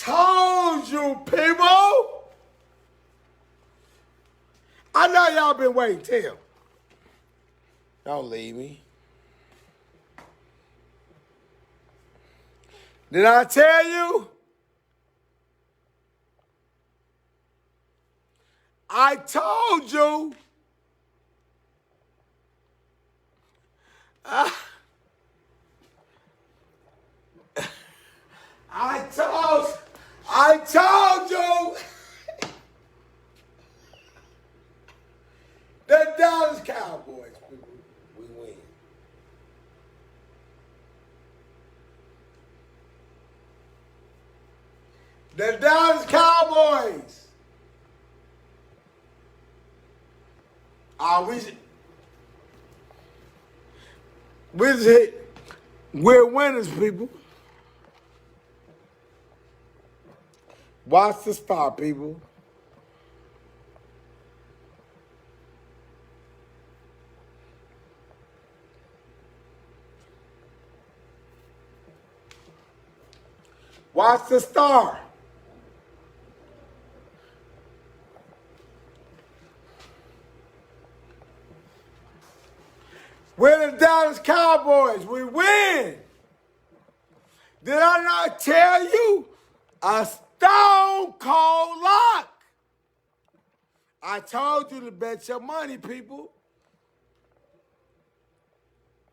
told you, people. I know y'all been waiting. Tell. Don't leave me. Did I tell you? I told you. I told you. The Dallas Cowboys, people, we win. The Dallas Cowboys. We're winners, people. Watch the spot, people. Watch the star. We're the Dallas Cowboys. We win. Did I not tell you? A stone cold lock. I told you to bet your money, people.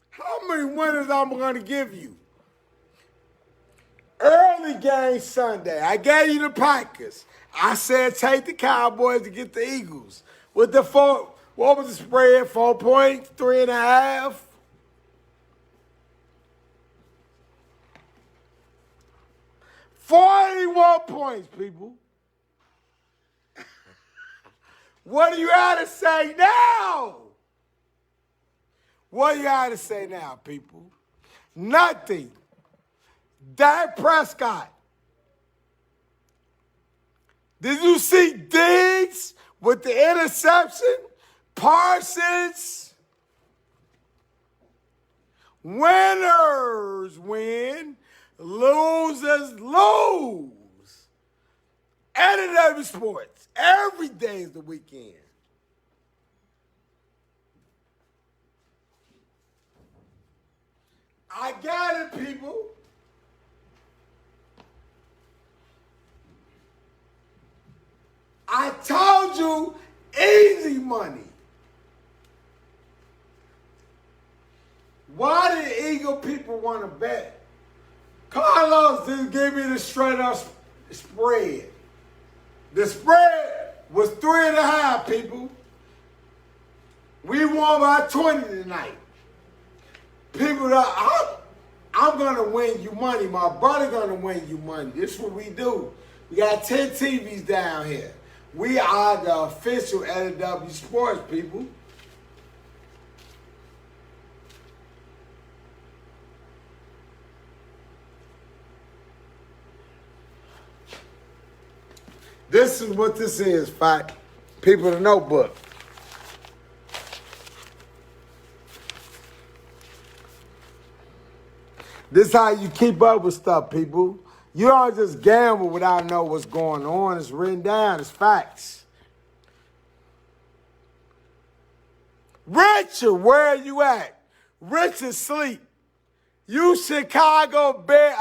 How many winners I'm going to give you? Early game Sunday, I gave you the Packers. I said take the Cowboys to get the Eagles. With the what was the spread? 4 points, 3.5. $41 points, people. What do you have to say now? What do you have to say now, people? Nothing. Dak Prescott. Did you see Diggs with the interception? Parsons. Winners win. Losers lose. NW Sports. Every day is the weekend. I got it, people. I told you, easy money. Why did Eagle people want to bet? Carlos didn't give me the straight up spread. The spread was 3.5, people. We won by 20 tonight. People, I'm going to win you money. My brother going to win you money. This is what we do. We got 10 TVs down here. We are the official NW Sports, people. This is what this is, fight. People, the notebook. This is how you keep up with stuff, people. You don't just gamble without knowing what's going on. It's written down. It's facts. Richard, where are you at? Richard, sleep. You Chicago Bear.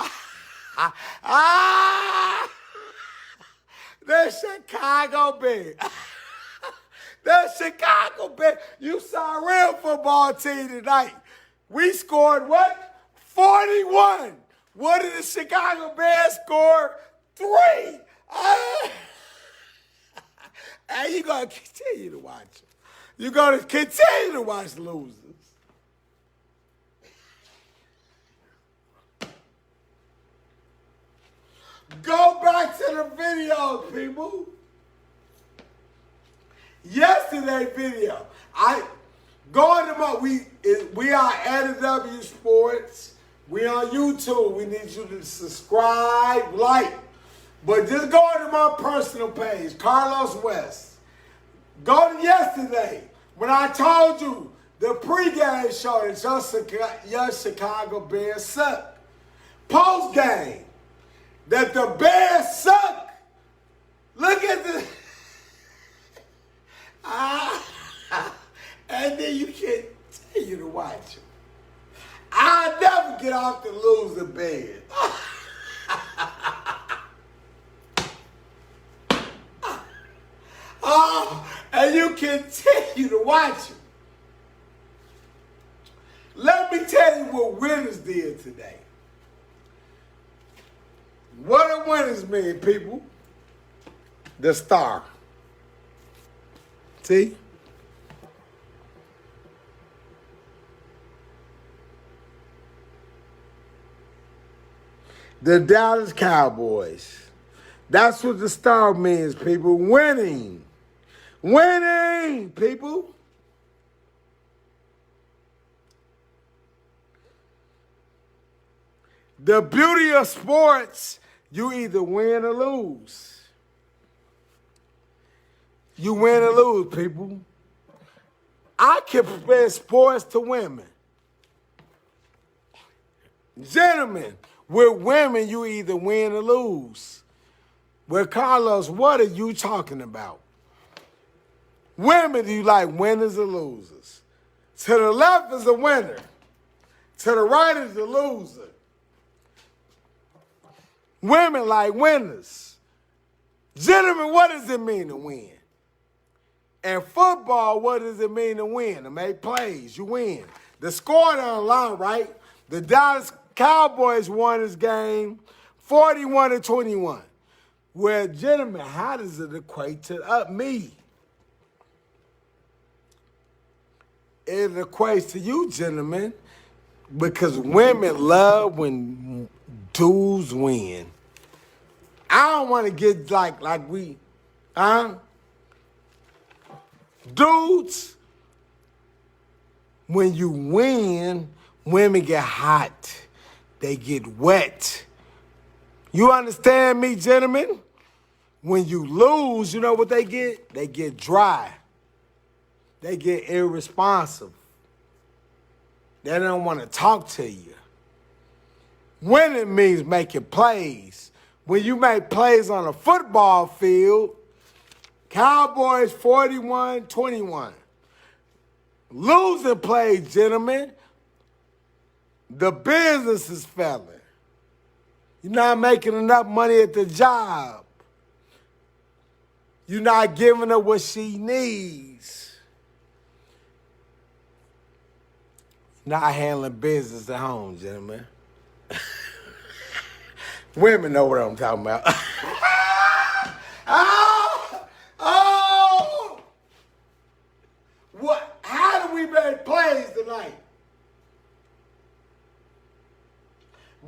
The Chicago Bear. The Chicago Bear. You saw a real football team tonight. We scored what? 41. What did the Chicago Bears score? 3. And you're going to continue to watch it. You're going to continue to watch losers. Go back to the videos, people. Yesterday video. Go in the we are NW Sports. We on YouTube. We need you to subscribe, like. But just go to my personal page, Carlos West. Go to yesterday when I told you the pregame show that your Chicago Bears suck. Postgame. that the Bears suck. Look at the... and then you can't tell you to watch them. I'll never get off the losing bed. And you continue to watch them. Let me tell you what winners did today. What do winners mean, people? The star. See? The Dallas Cowboys. That's what the star means, people. Winning. Winning, people. The beauty of sports, you either win or lose. You win or lose, people. I compare sports to women. Gentlemen, with women, you either win or lose. With Carlos, what are you talking about? Women, do you like winners or losers? To the left is a winner. To the right is a loser. Women like winners. Gentlemen, what does it mean to win? In football, what does it mean to win? To make plays, you win. The score down the line, right? The Dallas Cowboys won this game 41-21. Well, gentlemen, how does it equate to me? It equates to you, gentlemen, because women love when dudes win. I don't want to get like we, dudes, when you win, women get hot. They get wet. You understand me, gentlemen? When you lose, you know what they get? They get dry. They get irresponsible. They don't want to talk to you. Winning means making plays. When you make plays on a football field, Cowboys 41-21. Losing plays, gentlemen, the business is failing. You're not making enough money at the job. You're not giving her what she needs. You're not handling business at home, gentlemen. Women know what I'm talking about. What? How do we make plays tonight?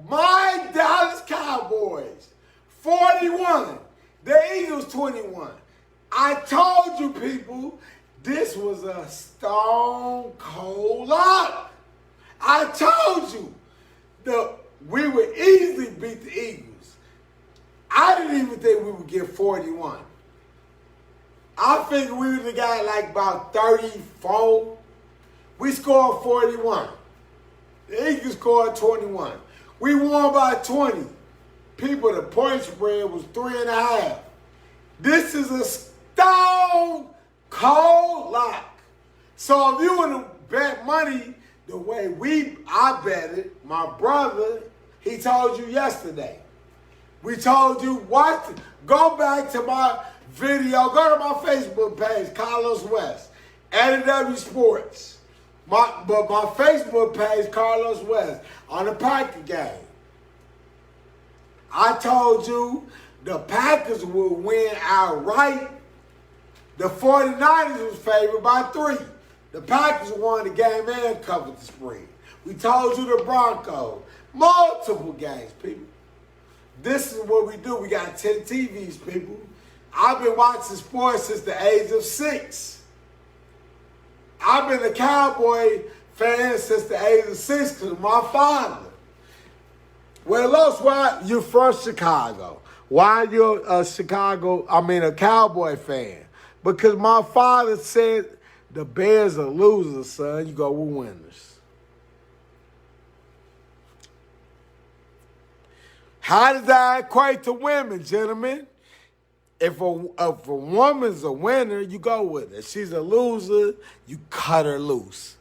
My Dallas Cowboys, 41. The Eagles, 21. I told you people, this was a stone cold lock. I told you we would easily beat the Eagles. I didn't even think we would get 41. I figured we would have got like about 34. We scored 41. The Eagles scored 21. We won by 20. People, the point spread was 3.5. This is a stone cold lock. So if you want to bet money the way I bet it, my brother, he told you yesterday. We told you what? Go back to my video. Go to my Facebook page, Carlos West, NW Sports. But my Facebook page, Carlos West, on the Packer game. I told you the Packers would win outright. The 49ers was favored by 3. The Packers won the game and covered the spread. We told you the Broncos. Multiple games, people. This is what we do. We got 10 TVs, people. I've been watching sports since the age of 6. I've been a Cowboy fan since the age of 6 because of my father. Well, Los, why you from Chicago? Why you're a Cowboy fan? Because my father said the Bears are losers, son. You go with winners. How does that equate to women, gentlemen? If a woman's a winner, you go with her. If she's a loser, you cut her loose.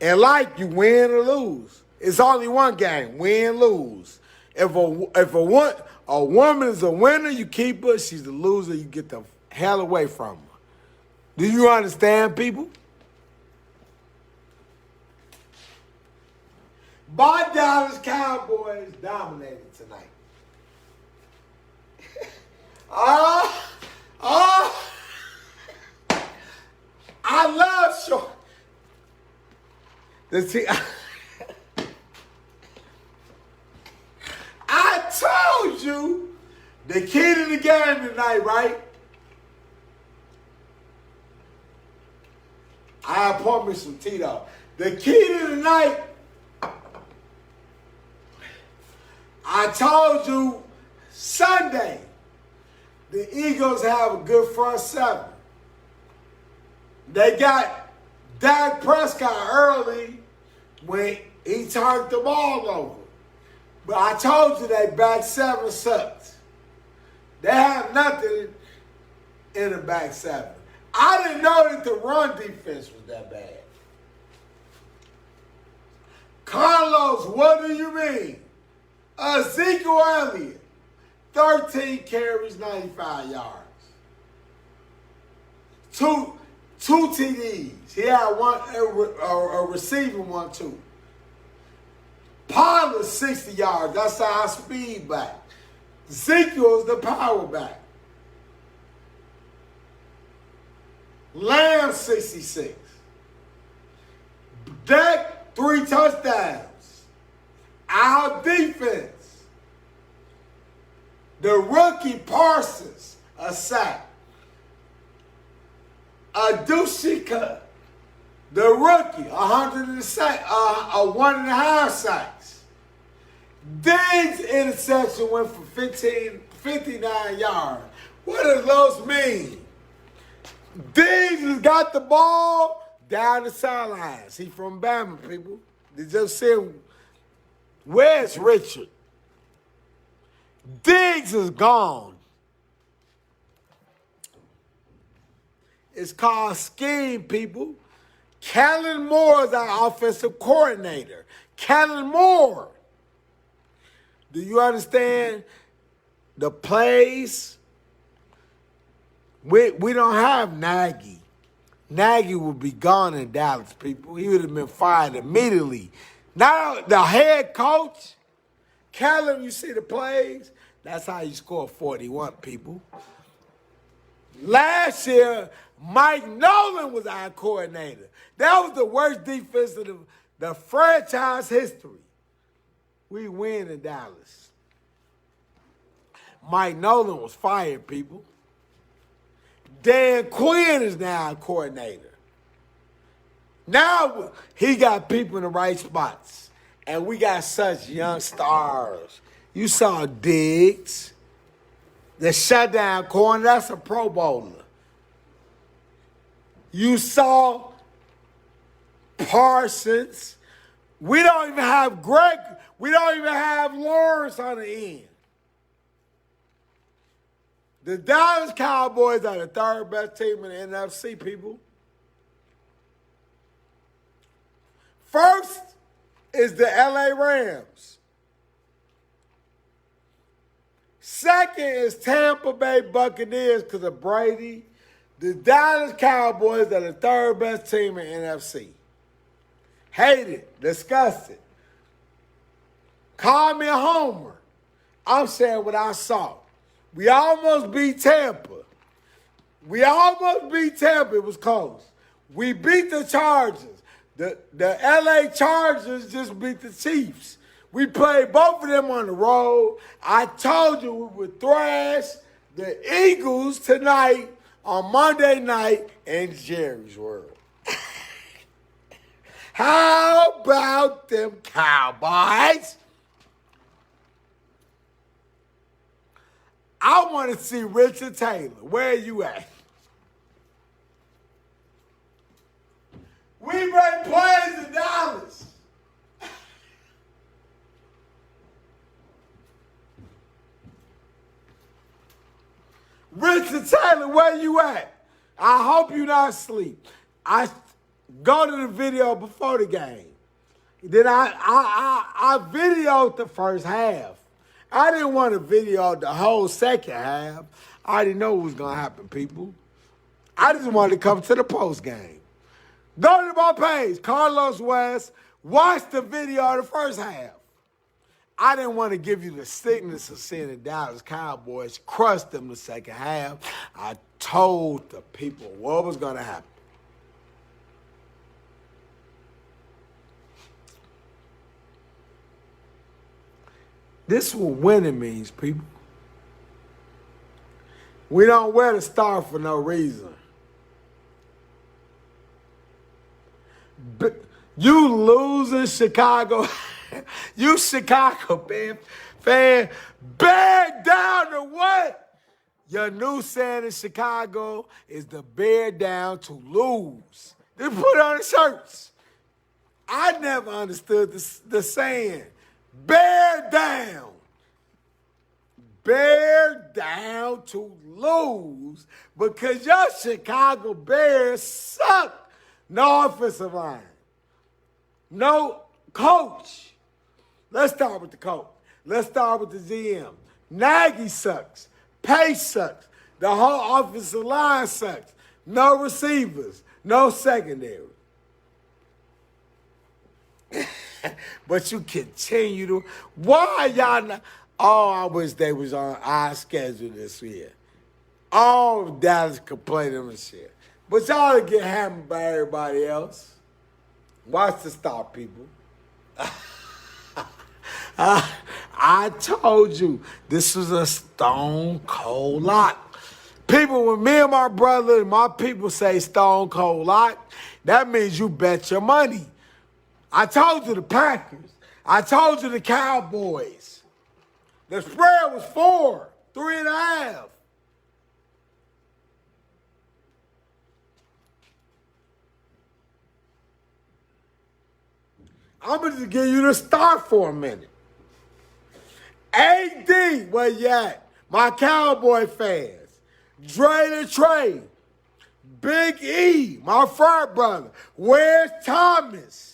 And like you win or lose. It's only one game, win, lose. If a woman is a winner, you keep her. She's a loser, you get the hell away from her. Do you understand, people? My Dallas Cowboys dominated tonight. I love short. I told you the key to the game tonight, right? I pour me some Tito. The key to the night, I told you Sunday, the Eagles have a good front seven. They got Dak Prescott early when he turned the ball over. But I told you they back seven sucked. They have nothing in the back seven. I didn't know that the run defense was that bad. Carlos, what do you mean? Ezekiel Elliott, 13 carries, 95 yards. Two TDs. He had a receiving one, too. Pollard, 60 yards. That's our speed back. Ezekiel's the power back. Lamb, 66. Dak, 3 touchdowns. Our defense. The rookie Parsons, a sack. Adushika, the rookie, 1.5 sacks. Diggs' interception went for 59 yards. What does those mean? Diggs has got the ball down the sidelines. He from Bama, people. They just said, where's Richard? Diggs is gone. It's called scheme, people. Kellen Moore is our offensive coordinator. Kellen Moore. Do you understand the plays? We don't have Nagy. Nagy would be gone in Dallas, people. He would have been fired immediately. Now the head coach, Kellen, you see the plays? That's how you score 41, people. Last year, Mike Nolan was our coordinator. That was the worst defense of the franchise history. We win in Dallas. Mike Nolan was fired, people. Dan Quinn is now our coordinator. Now he got people in the right spots. And we got such young stars. You saw Diggs, the shutdown corner, that's a Pro Bowler. You saw Parsons. We don't even have Greg. We don't even have Lawrence on the end. The Dallas Cowboys are the third best team in the NFC, people. First is the LA Rams. Second is Tampa Bay Buccaneers because of Brady. The Dallas Cowboys are the third best team in NFC. Hate it. Disgust it. Call me a homer. I'm saying what I saw. We almost beat Tampa. It was close. We beat the Chargers. The LA Chargers just beat the Chiefs. We played both of them on the road. I told you we would thrash the Eagles tonight on Monday night in Jerry's World. How about them Cowboys? I want to see Richard Taylor. Where are you at? We bring players in Dallas. Richard Taylor, where you at? I hope you're not asleep. I go to the video before the game. Then I videoed the first half. I didn't want to video the whole second half. I already know what was going to happen, people. I just wanted to come to the post game. Go to my page, Carlos West. Watch the video of the first half. I didn't want to give you the sickness of seeing the Dallas Cowboys crush them the second half. I told the people what was going to happen. This is what winning means, people. We don't wear the star for no reason. But you losing Chicago, you Chicago fan, bear down to what? Your new saying in Chicago is the bear down to lose. They put on the shirts. I never understood the saying. Bear down. Bear down to lose because your Chicago Bears suck. No offensive line. No coach. Let's start with the coach. Let's start with the GM. Nagy sucks. Pace sucks. The whole offensive line sucks. No receivers. No secondary. But you continue to. Why y'all not? Oh, I wish they was on our schedule this year. All of Dallas complaining and shit. But y'all get hammered by everybody else. Watch the stop, people. I told you this was a stone cold lock. People, when me and my brother and my people say stone cold lock, that means you bet your money. I told you the Packers. I told you the Cowboys. The spread was 4, 3.5. I'm going to give you the start for a minute. AD, where you at? My Cowboy fans. Dre the Trey. Big E, my frat brother. Where's Thomas?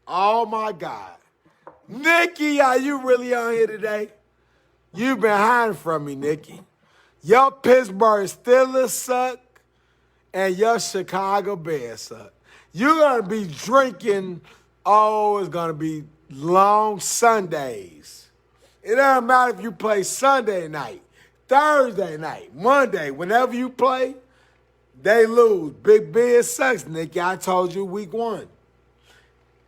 Oh, my God. Nikki, are you really on here today? You've been hiding from me, Nikki. Your Pittsburgh Steelers suck, and your Chicago Bears suck. You're going to be drinking, it's going to be long Sundays. It doesn't matter if you play Sunday night, Thursday night, Monday, whenever you play, they lose. Big Ben sucks, Nikki. I told you week 1.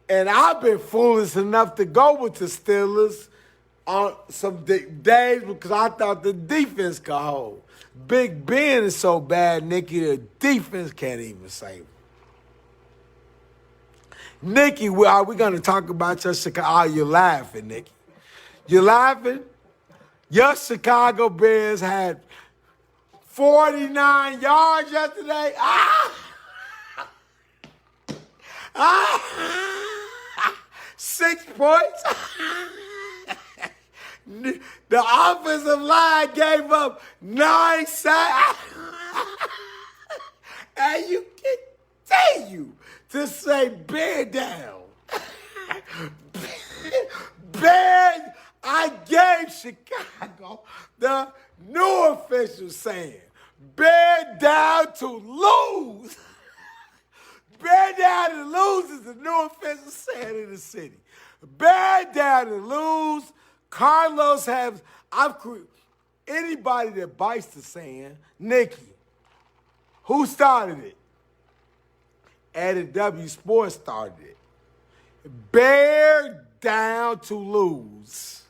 And I've been foolish enough to go with the Steelers on some days because I thought the defense could hold. Big Ben is so bad, Nikki, the defense can't even save him. Nikki, are we going to talk about your Chicago? Oh, you're laughing, Nikki. You're laughing? Your Chicago Bears had 49 yards yesterday. 6 points. The offensive line gave up 9 sacks. And you continue to say bear down. Bear, I gave Chicago the new official saying, bear down to lose. Bear down to lose is the new official saying in the city. Bear down to lose. Carlos anybody that bites the saying, Nikki, who started it? Added W Sports started it. Bear down to lose.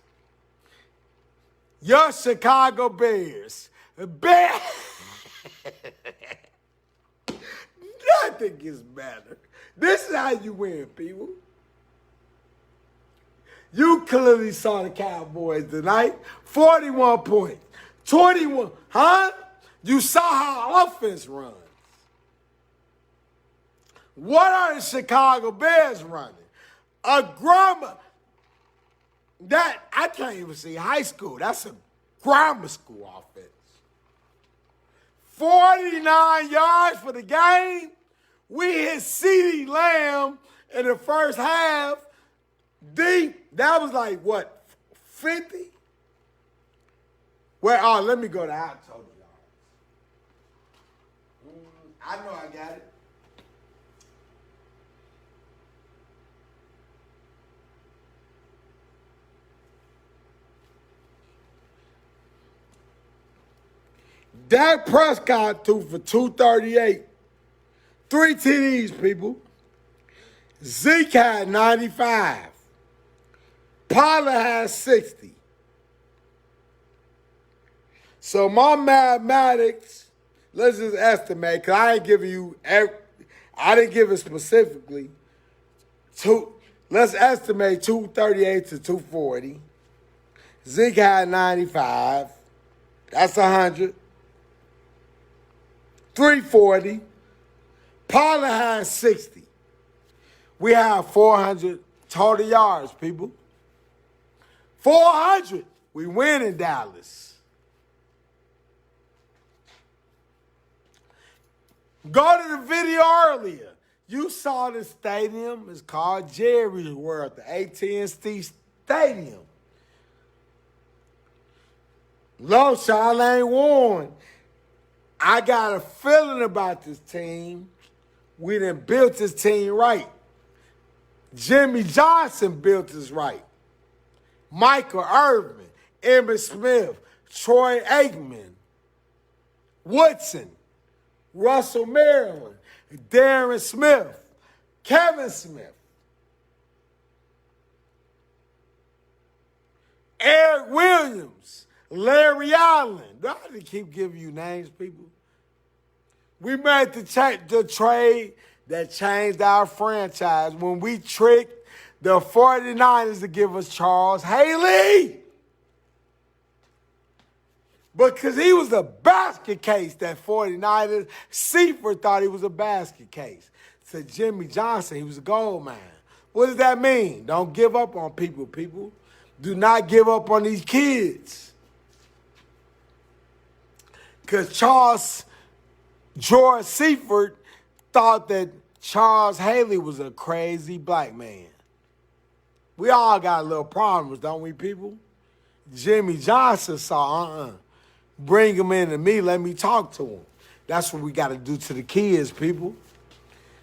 Your Chicago Bears. Bear. Nothing gets better. This is how you win, people. You clearly saw the Cowboys tonight. 41 points. 21. Huh? You saw how offense runs. What are the Chicago Bears running? That, I can't even see high school. That's a grammar school offense. 49 yards for the game. We hit CeeDee Lamb in the first half. That was like, what, 50? Well, let me go to our total yards. I know I got it. Dak Prescott threw for 238. 3 TDs, people. Zeke had 95. Pollard had 60. So my mathematics, let's just estimate, because I ain't giving you, I didn't give it specifically. Let's estimate 238 to 240. Zeke had 95. That's 100. 340. Pollard had 60. We have 400 total yards, people. 400. We win in Dallas. Go to the video earlier. You saw the stadium. It's called Jerry's World, the AT&T Stadium. Low Charlene Warren. I got a feeling about this team. We done built this team right. Jimmy Johnson built us right. Michael Irvin, Emmitt Smith, Troy Aikman, Woodson, Russell Maryland, Darren Smith, Kevin Smith, Eric Williams, Larry Allen. Do I have to keep giving you names, people? We made the trade that changed our franchise when we tricked the 49ers to give us Charles Haley. Because he was a basket case, that 49ers. Seifert thought he was a basket case. So Jimmy Johnson, he was a gold mine. What does that mean? Don't give up on people, people. Do not give up on these kids. Because George Seifert thought that Charles Haley was a crazy black man. We all got little problems, don't we, people? Jimmy Johnson saw, bring him in to me, let me talk to him. That's what we got to do to the kids, people.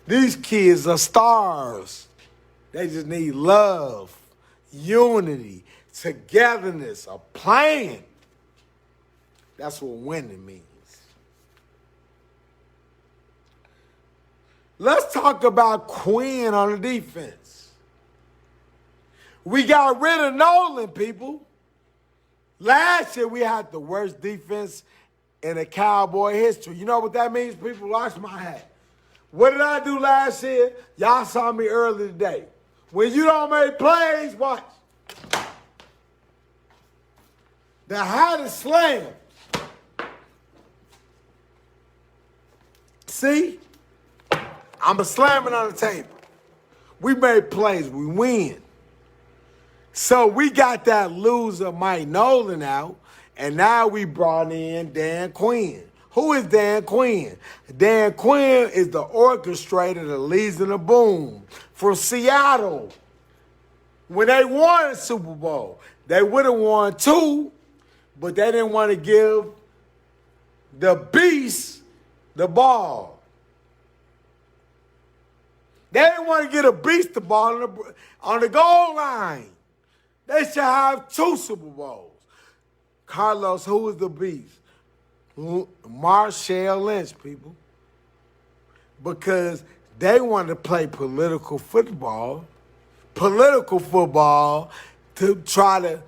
These kids are stars. They just need love, unity, togetherness, a plan. That's what winning means. Let's talk about Quinn on the defense. We got rid of Nolan, people. Last year, we had the worst defense in the Cowboy history. You know what that means, people? Watch my hat. What did I do last year? Y'all saw me earlier today. When you don't make plays, watch. The hottest slam. See? I'm a slamming on the table. We made plays. We win. So we got that loser Mike Nolan out, and now we brought in Dan Quinn. Who is Dan Quinn? Dan Quinn is the orchestrator that leads in the boom from Seattle. When they won a Super Bowl, they would have won 2, but they didn't want to give the beast the ball. They didn't want to get a beast the ball on the goal line. They should have 2 Super Bowls. Carlos, who is the beast? Marshawn Lynch, people. Because they wanted to play political football to try to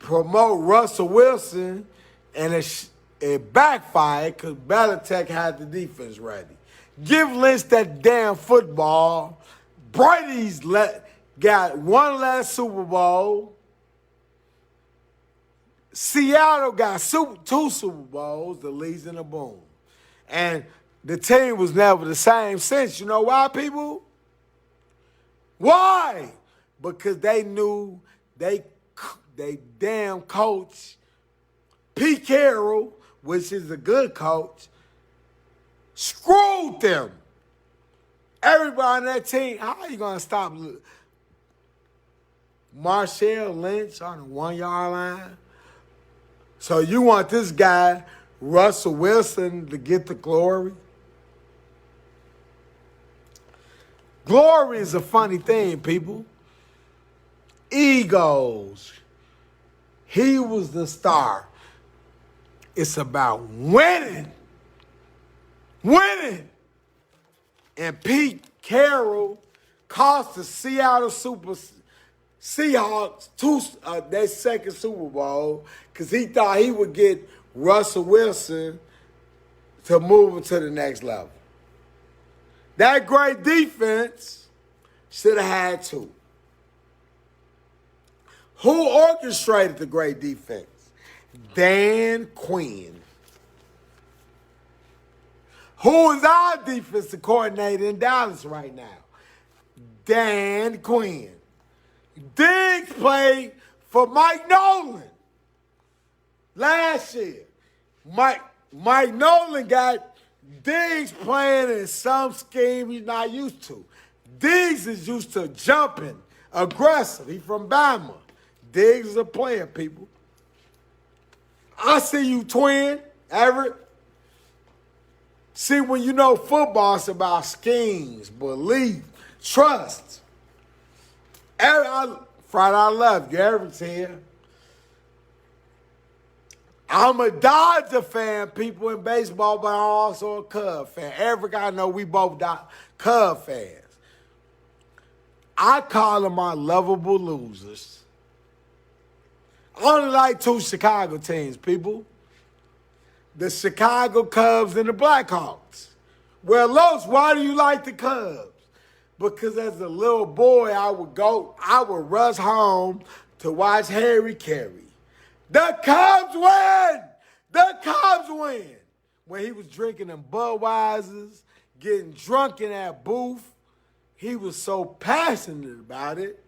promote Russell Wilson, and it backfired because Belichick had the defense ready. Give Lynch that damn football. Brady's got 1 last Super Bowl. Seattle got 2 Super Bowls, the leads in the boom. And the team was never the same since. You know why, people? Why? Because they knew they they damn coach, Pete Carroll, which is a good coach, screwed them. Everybody on that team, how are you going to stop Marshall Lynch on the 1 yard line? So you want this guy, Russell Wilson, to get the glory? Glory is a funny thing, people. Egos. He was the star. It's about winning. Winning. And Pete Carroll cost the Seattle Seahawks their second Super Bowl because he thought he would get Russell Wilson to move him to the next level. That great defense should have had two. Who orchestrated the great defense? Dan Quinn. Who is our defensive coordinator in Dallas right now? Dan Quinn. Diggs played for Mike Nolan last year. Mike Nolan got Diggs playing in some scheme he's not used to. Diggs is used to jumping, aggressive. He's from Bama. Diggs is a player, people. I see you, twin, Everett. See, when you know football, it's about schemes, belief, trust. Friday, I love you. Everett's here. I'm a Dodger fan, people, in baseball, but I'm also a Cub fan. Everett, I know we both Cub fans. I call them my lovable losers. I only like two Chicago teams, people. The Chicago Cubs and the Blackhawks. Well, Los, why do you like the Cubs? Because as a little boy, I would rush home to watch Harry Carey. The Cubs win! The Cubs win! When he was drinking them Budweisers, getting drunk in that booth, he was so passionate about it.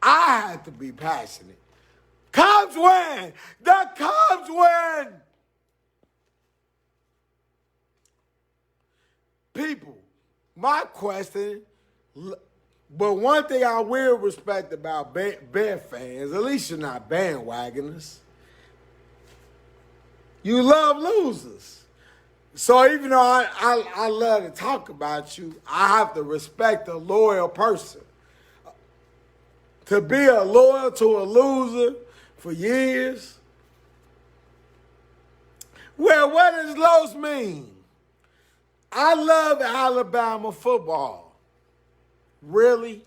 I had to be passionate. Cubs win! The Cubs win! People, my question, but one thing I will respect about Bear fans, at least you're not bandwagoners, you love losers. So even though I love to talk about you, I have to respect a loyal person. To be loyal to a loser for years, well, what does Los mean? I love Alabama football. Really?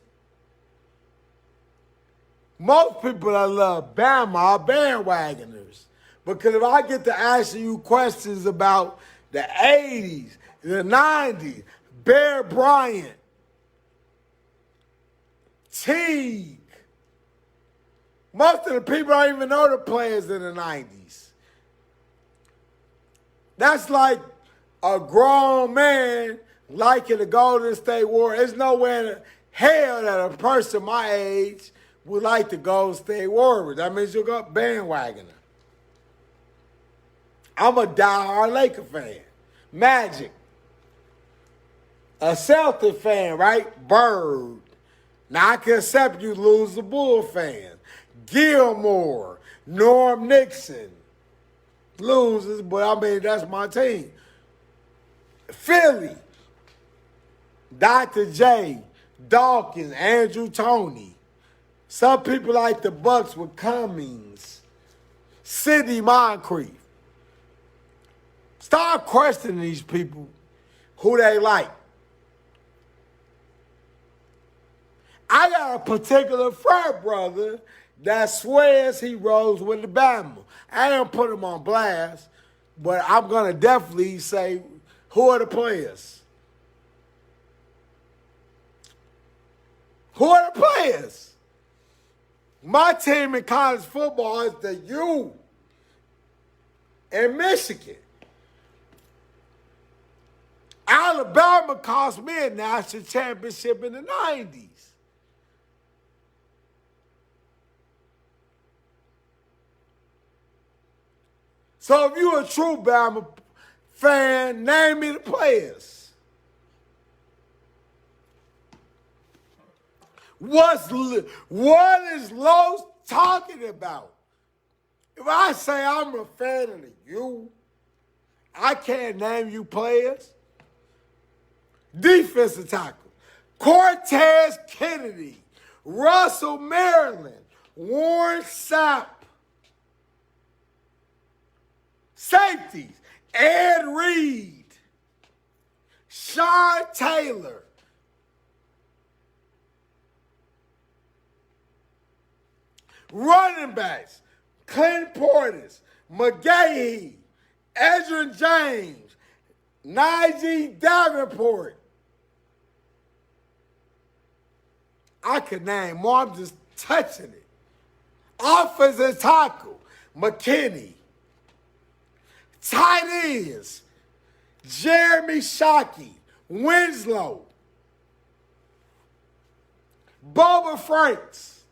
Most people that love Bama are bandwagoners. Because if I get to asking you questions about the 80s, the 90s, Bear Bryant, Teague, most of the people don't even know the players in the 90s. That's like a grown man liking the Golden State Warriors. There's nowhere in hell that a person my age would like the Golden State Warriors. That means you're a bandwagoner. I'm a diehard Laker fan. Magic. A Celtic fan, right? Bird. Now I can accept you lose the Bull fan. Gilmore. Norm Nixon. Losers, but I mean, that's my team. Philly, Dr. J, Dawkins, Andrew Toney. Some people like the Bucks with Cummings, Sidney Moncrief. Start questioning these people, who they like. I got a particular frat brother that swears he rolls with the Bama. I don't put him on blast, but I'm going to definitely say, who are the players? Who are the players? My team in college football is the U in Michigan. Alabama cost me a national championship in the 90s. So if you're a true Bama fan, name me the players. What is Los talking about? If I say I'm a fan of you, I can't name you players. Defensive tackle, Cortez Kennedy, Russell Maryland, Warren Sapp. Safeties, Ed Reed, Sean Taylor. Running backs, Clint Portis, McGahee, Edgerrin James, Najee Davenport. I could name more, I'm just touching it. Offensive tackle, McKinney. Tight ends, Jeremy Shockey, Winslow, Bubba Franks.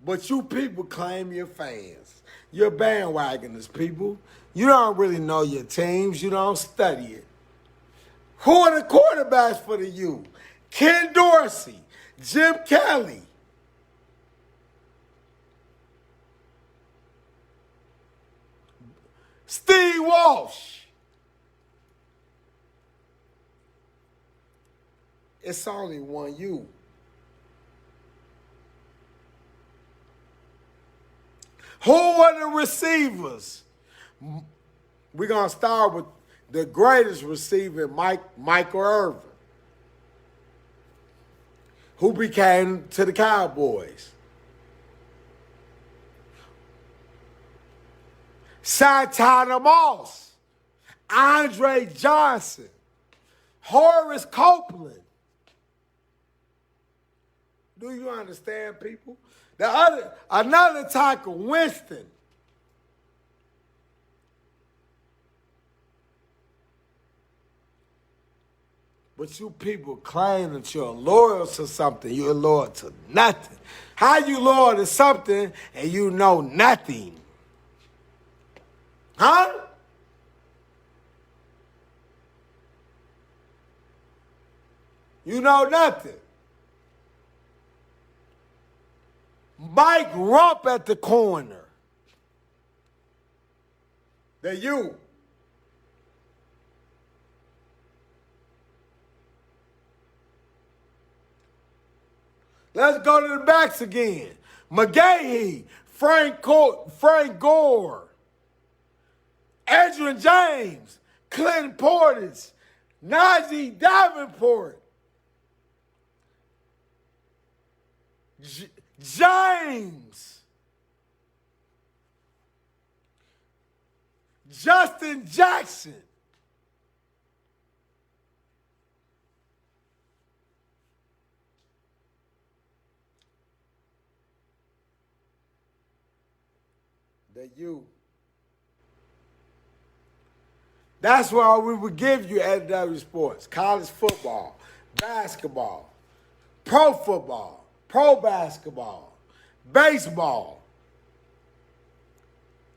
But you people claim you're fans. You're bandwagoners, people. You don't really know your teams. You don't study it. Who are the quarterbacks for the U? Ken Dorsey, Jim Kelly. Steve Walsh. It's only one U. Who are the receivers? We're going to start with the greatest receiver, Michael Irvin, who became to the Cowboys. Santana Moss, Andre Johnson, Horace Copeland. Do you understand, people? Another tackle, Winston. But you people claim that you're loyal to something. You're loyal to nothing. How you loyal to something and you know nothing? Huh? You know nothing. Mike Rump at the corner. The U. Let's go to the backs again. McGahee, Frank Gore, Edgerrin James, Clint Portis, Najee Davenport, James, Justin Jackson. The U. That's why we would give you AW sports, college football, basketball, pro football, pro basketball, baseball.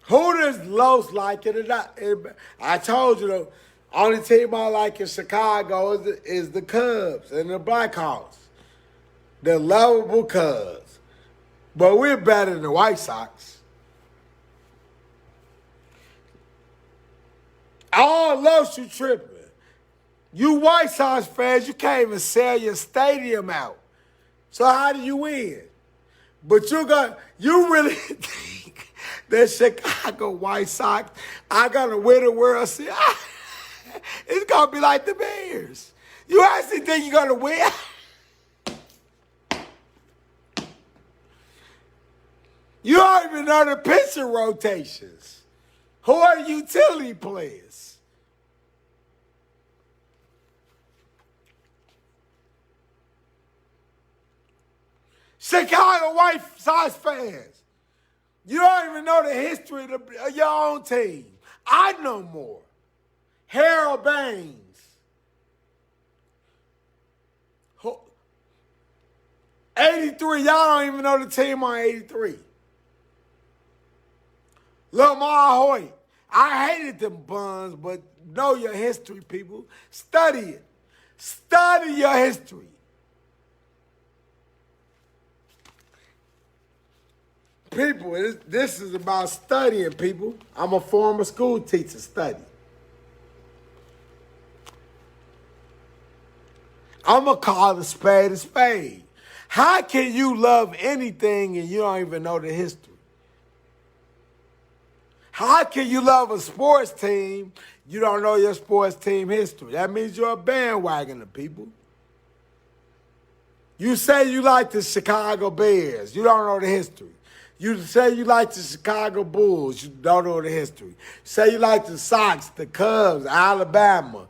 Who does Los like it or not? I told you the only team I like in Chicago is the Cubs and the Blackhawks. The lovable Cubs. But we're better than the White Sox. Oh, Los, you tripping. You White Sox fans, you can't even sell your stadium out. So how do you win? But you really think that Chicago White Sox are gonna win the World Series? It's gonna be like the Bears. You actually think you're gonna win? You don't even know the pitcher rotations. Who are the utility players? Chicago White Sox fans, you don't even know the history of your own team. I know more. Harold Baines. 83, y'all don't even know the team on 83. Lamar Hoyt. I hated them buns, but know your history, people. Study it. Study your history. People, this is about studying, people. I'm a former school teacher. Study. I'm going to call a spade a spade. How can you love anything and you don't even know the history? How can you love a sports team, you don't know your sports team history? That means you're a bandwagoner, people. You say you like the Chicago Bears, you don't know the history. You say you like the Chicago Bulls, you don't know the history. Say you like the Sox, the Cubs, Alabama,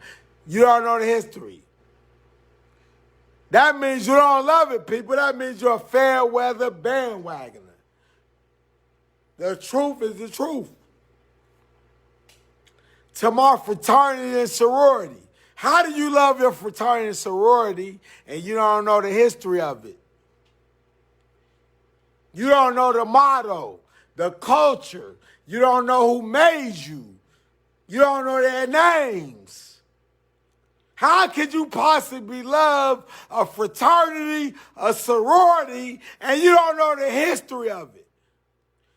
you don't know the history. That means you don't love it, people. That means you're a fair weather bandwagoner. The truth is the truth. To my fraternity and sorority. How do you love your fraternity and sorority and you don't know the history of it? You don't know the motto, the culture. You don't know who made you. You don't know their names. How could you possibly love a fraternity, a sorority, and you don't know the history of it?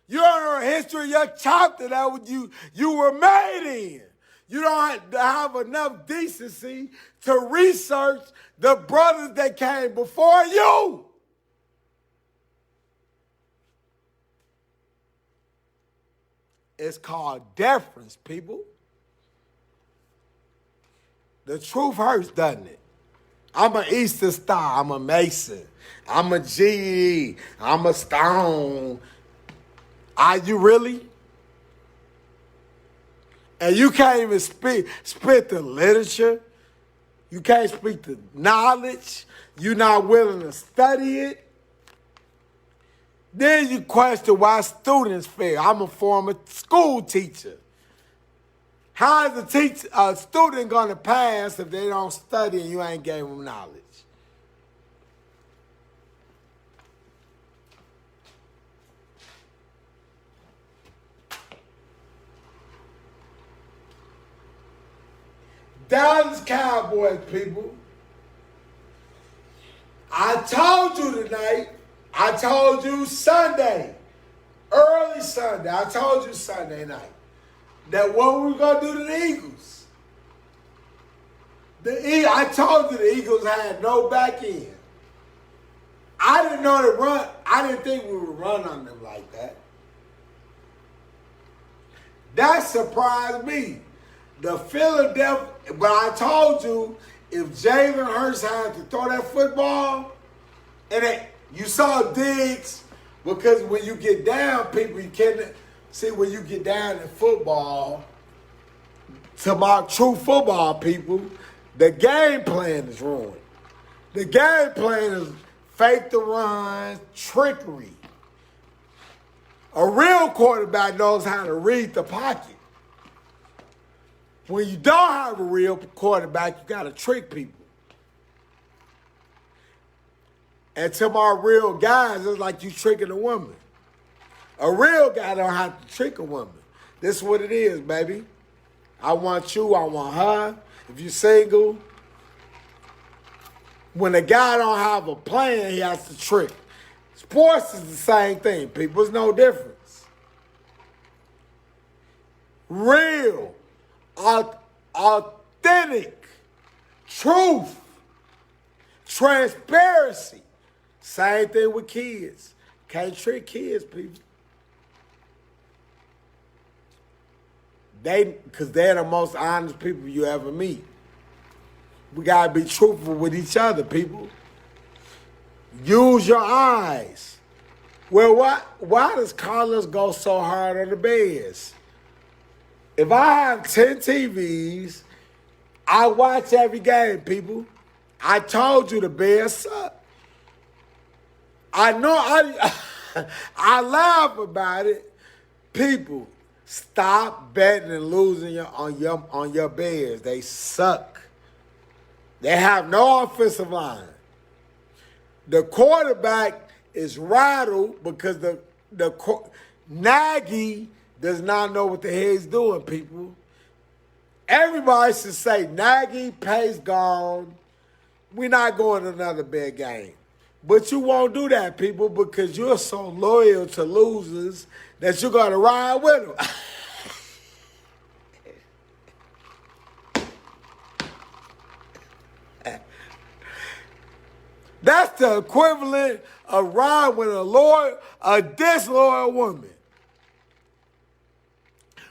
You don't know the history of your chapter that you were made in. You don't have enough decency to research the brothers that came before you. It's called deference, people. The truth hurts, doesn't it? I'm an Eastern Star. I'm a Mason. I'm a GE. I'm a Stone. Are you really? And you can't even spit the literature. You can't speak the knowledge. You're not willing to study it. Then you question why students fail. I'm a former school teacher. How is a student going to pass if they don't study and you ain't gave them knowledge? Dallas Cowboys, people. I told you tonight. I told you Sunday. Early Sunday. I told you Sunday night. That what we were going to do to the Eagles. I told you the Eagles had no back end. I didn't know the run. I didn't think we would run on them like that. That surprised me. The Philadelphia, but I told you, if Jalen Hurts had to throw that football, and you saw Diggs, because when you get down, people, you can't see when you get down in football, to my true football people, the game plan is ruined. The game plan is fake the runs, trickery. A real quarterback knows how to read the pocket. When you don't have a real quarterback, you got to trick people. And to my real guys, it's like you tricking a woman. A real guy don't have to trick a woman. This is what it is, baby. I want you, I want her. If you're single, when a guy don't have a plan, he has to trick. Sports is the same thing, people. It's no difference. Real. Authentic, truth, transparency. Same thing with kids. Can't trick kids, people. Because they're the most honest people you ever meet. We got to be truthful with each other, people. Use your eyes. Well, why does Carlos go so hard on the Bears? If I have 10 TVs, I watch every game, people. I told you the Bears suck. I know I laugh about it. People, stop betting and losing on your Bears. They suck. They have no offensive line. The quarterback is rattled because the Nagy does not know what the hell he's doing, people. Everybody should say, Nagy, Pace gone. We're not going to another big game. But you won't do that, people, because you're so loyal to losers that you're going to ride with them. That's the equivalent of riding with a disloyal woman.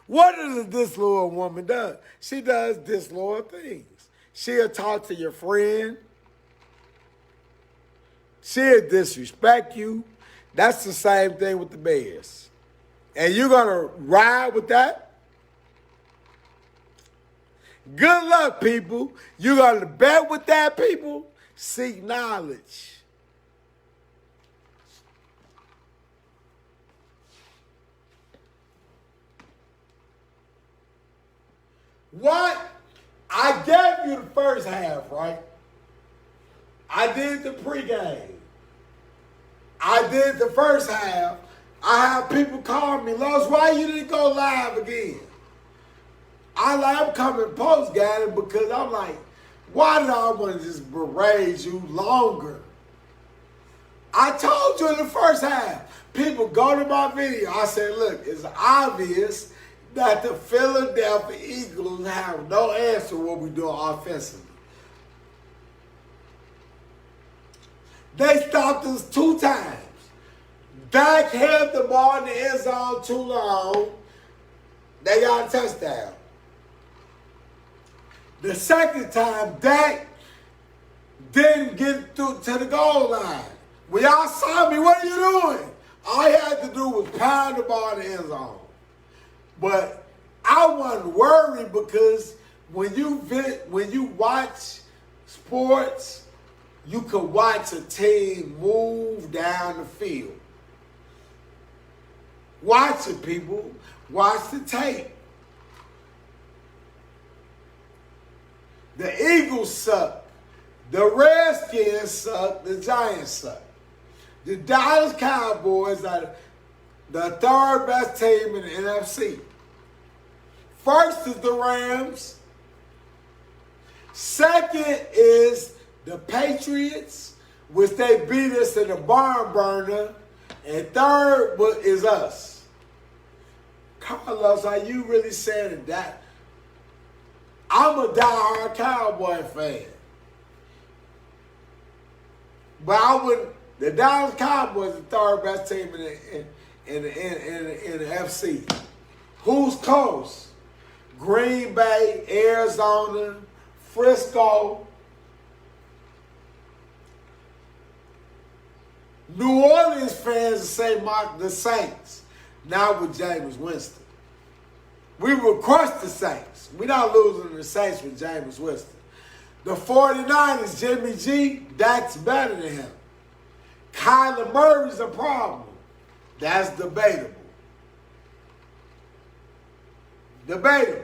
What does a disloyal woman do? She does disloyal things. She'll talk to your friend. She'll disrespect you. That's the same thing with the Bears. And you're going to ride with that? Good luck, people. You're going to bet with that, people? Seek knowledge. What? I gave you the first half, right? I did the pregame. I did the first half. I have people call me, Los, why you didn't go live again? I'm coming postgame because I'm like, why did I want to just berate you longer? I told you in the first half, people go to my video. I said, look, it's obvious that the Philadelphia Eagles have no answer what we're doing offensively. They stopped us 2 times. Dak held the ball in the end zone too long. They got a touchdown. The second time, Dak didn't get through to the goal line. When y'all saw me, what are you doing? All you had to do was pound the ball in the end zone. But I wasn't worried because when you watch sports, you can watch a team move down the field. Watch it, people. Watch the tape. The Eagles suck. The Redskins suck. The Giants suck. The Dallas Cowboys are the third best team in the NFC. First is the Rams. Second is the Patriots, which they beat us in the barn burner. And third is us. Carlos, are you really saying that? I'm a diehard Cowboy fan. But the Dallas Cowboys are the third best team in the FC. Who's close? Green Bay, Arizona, Frisco. New Orleans fans say mock the Saints, not with Jameis Winston. We will crush the Saints. We're not losing to the Saints with Jameis Winston. The 49ers, Jimmy G, Dak's better than him. Kyler Murray's a problem. That's debatable. Debatable.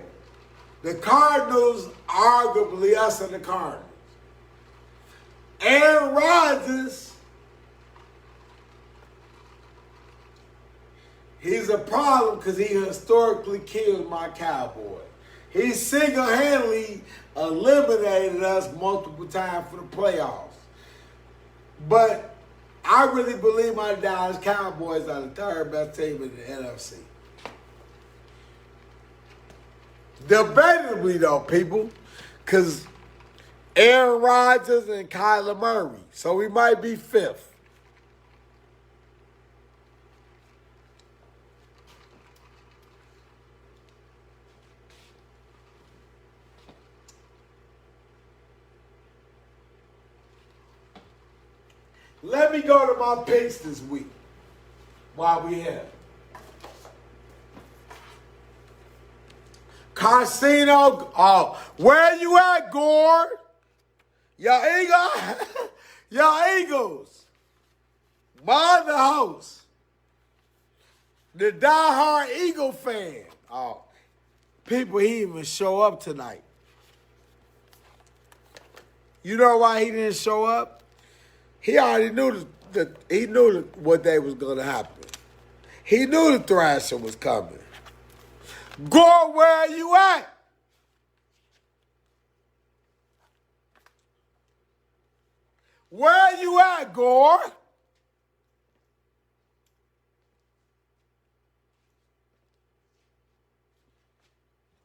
The Cardinals, arguably us and the Cardinals. Aaron Rodgers, he's a problem because he historically killed my Cowboy. He single-handedly eliminated us multiple times for the playoffs. But I really believe my Dallas Cowboys are the third best team in the NFC. Debatably, though, people, because Aaron Rodgers and Kyler Murray. So we might be fifth. Let me go to my picks this week while we have. Casino, where you at, Gore? Y'all Eagles. By the host. The diehard Eagle fan. Oh, people, he even show up tonight. You know why he didn't show up? He already knew what day was going to happen. He knew the thrashing was coming. Gore, where are you at? Where are you at, Gore?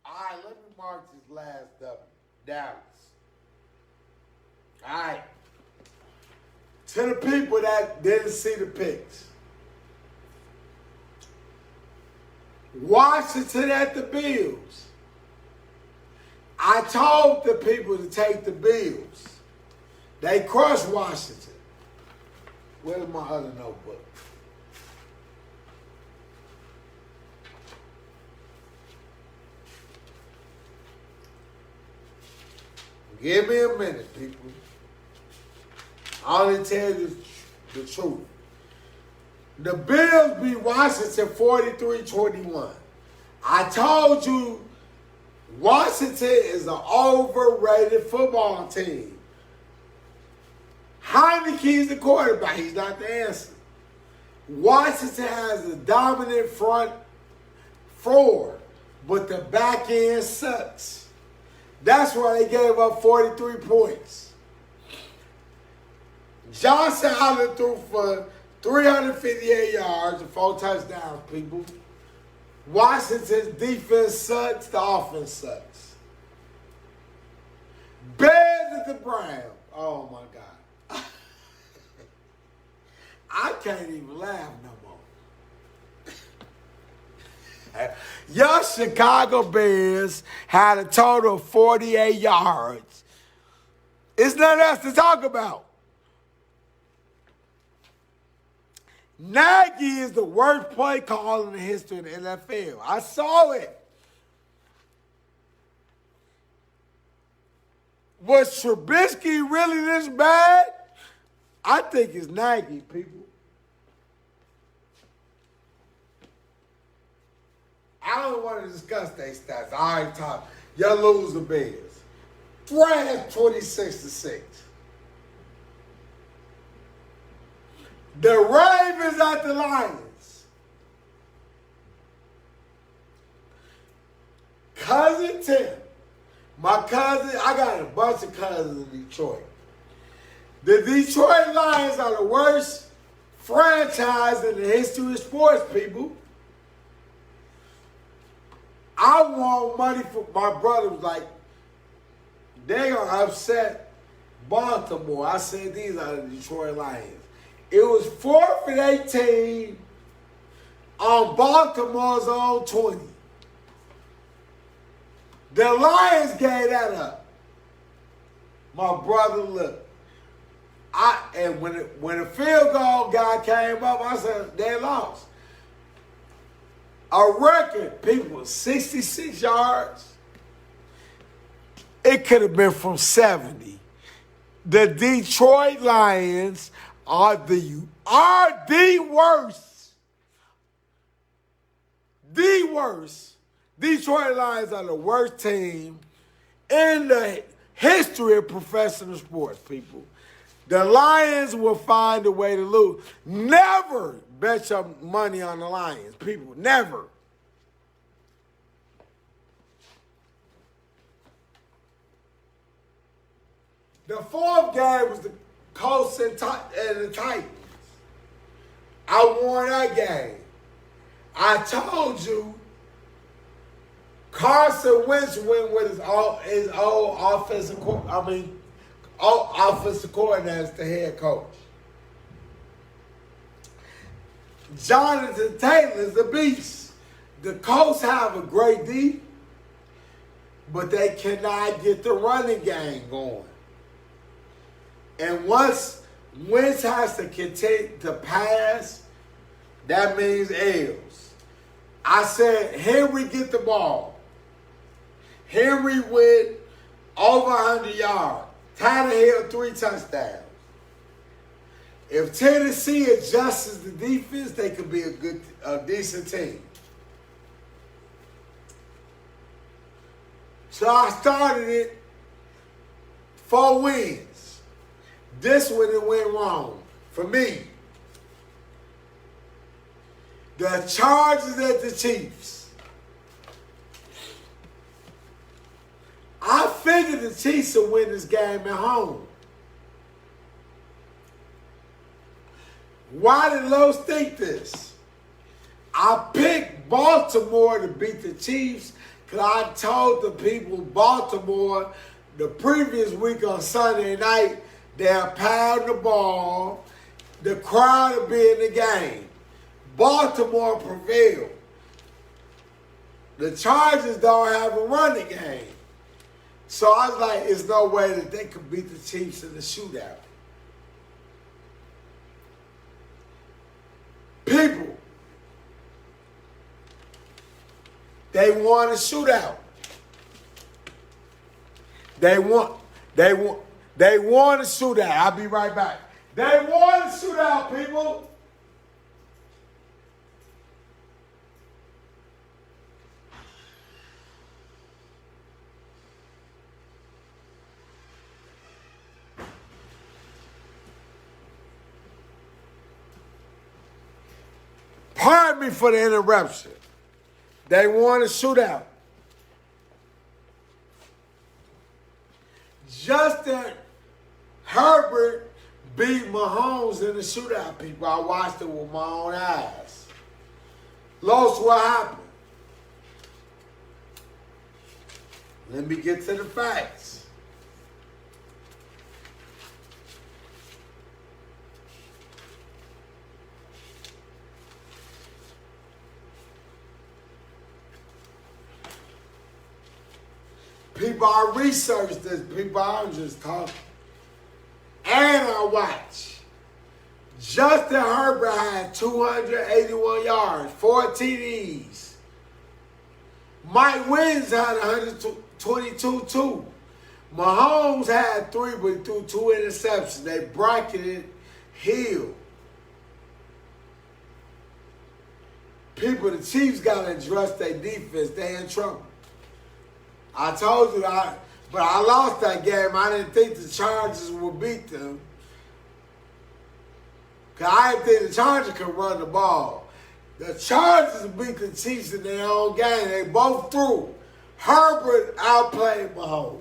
All right, let me mark this last W. Dallas. All right. To the people that didn't see the pics. Washington at the Bills. I told the people to take the Bills. They crushed Washington. Where's my other notebook? Give me a minute, people. I only tell you the truth. The Bills beat Washington 43-21. I told you Washington is an overrated football team. Heineke's the quarterback. He's not the answer. Washington has a dominant front four, but the back end sucks. That's why they gave up 43 points. Johnson Allen threw for 358 yards and 4 touchdowns, people. Washington's defense sucks. The offense sucks. Bears at the Browns. Oh, my God. I can't even laugh no more. Your Chicago Bears had a total of 48 yards. It's nothing else to talk about. Nagy is the worst play caller in the history of the NFL. I saw it. Was Trubisky really this bad? I think it's Nagy, people. I don't want to discuss their stats. I already talked. Y'all lose the Bears. Trash 26-6. The Ravens at the Lions. Cousin Tim. My cousin, I got a bunch of cousins in Detroit. The Detroit Lions are the worst franchise in the history of sports, people. I want money for my brother was like, they are upset Baltimore. I said these are the Detroit Lions. It was 4th and 18 on Baltimore's own 20. The Lions gave that up. My brother, look. And when the field goal guy came up, I said, they lost. A record, people, 66 yards. It could have been from 70. The Detroit Lions are the worst. The worst. Detroit Lions are the worst team in the history of professional sports, people. The Lions will find a way to lose. Never bet your money on the Lions, people. Never. The fourth game was the Colts and the Titans. I won that game. I told you Carson Wentz went with his old offensive coordinator as the head coach. Jonathan Taylor's the beast. The Colts have a great D, but they cannot get the running game going. And once Wentz has to continue to pass, that means L's. I said, Henry get the ball. Henry went over 100 yards. Tannehill 3 touchdowns. If Tennessee adjusts the defense, they could be a decent team. So I started it 4 wins. This one it went wrong for me. The Chargers at the Chiefs. I figured the Chiefs would win this game at home. Why did Los think this? I picked Baltimore to beat the Chiefs because I told the people Baltimore the previous week on Sunday night they'll pound the ball, the crowd will be in the game. Baltimore prevailed. The Chargers don't have a running game. So I was like, there's no way that they could beat the Chiefs in the shootout. People, they won a shootout. They won a shootout. I'll be right back. They won a shootout, people. Pardon me for the interruption. They won a shootout. Justin Herbert beat Mahomes in the shootout, people. I watched it with my own eyes. Los, what happened? Let me get to the facts. People, I researched this. People, I'm just talking. And I watched. Justin Herbert had 281 yards, 4 TDs. Mike Williams had 122 too. Mahomes had 3, but he threw 2 interceptions. They bracketed Hill. People, the Chiefs got to address their defense. They in trouble. I told you, but I lost that game. I didn't think the Chargers would beat them. Because I didn't think the Chargers could run the ball. The Chargers beat the Chiefs in their own game. They both threw. Herbert outplayed Mahomes.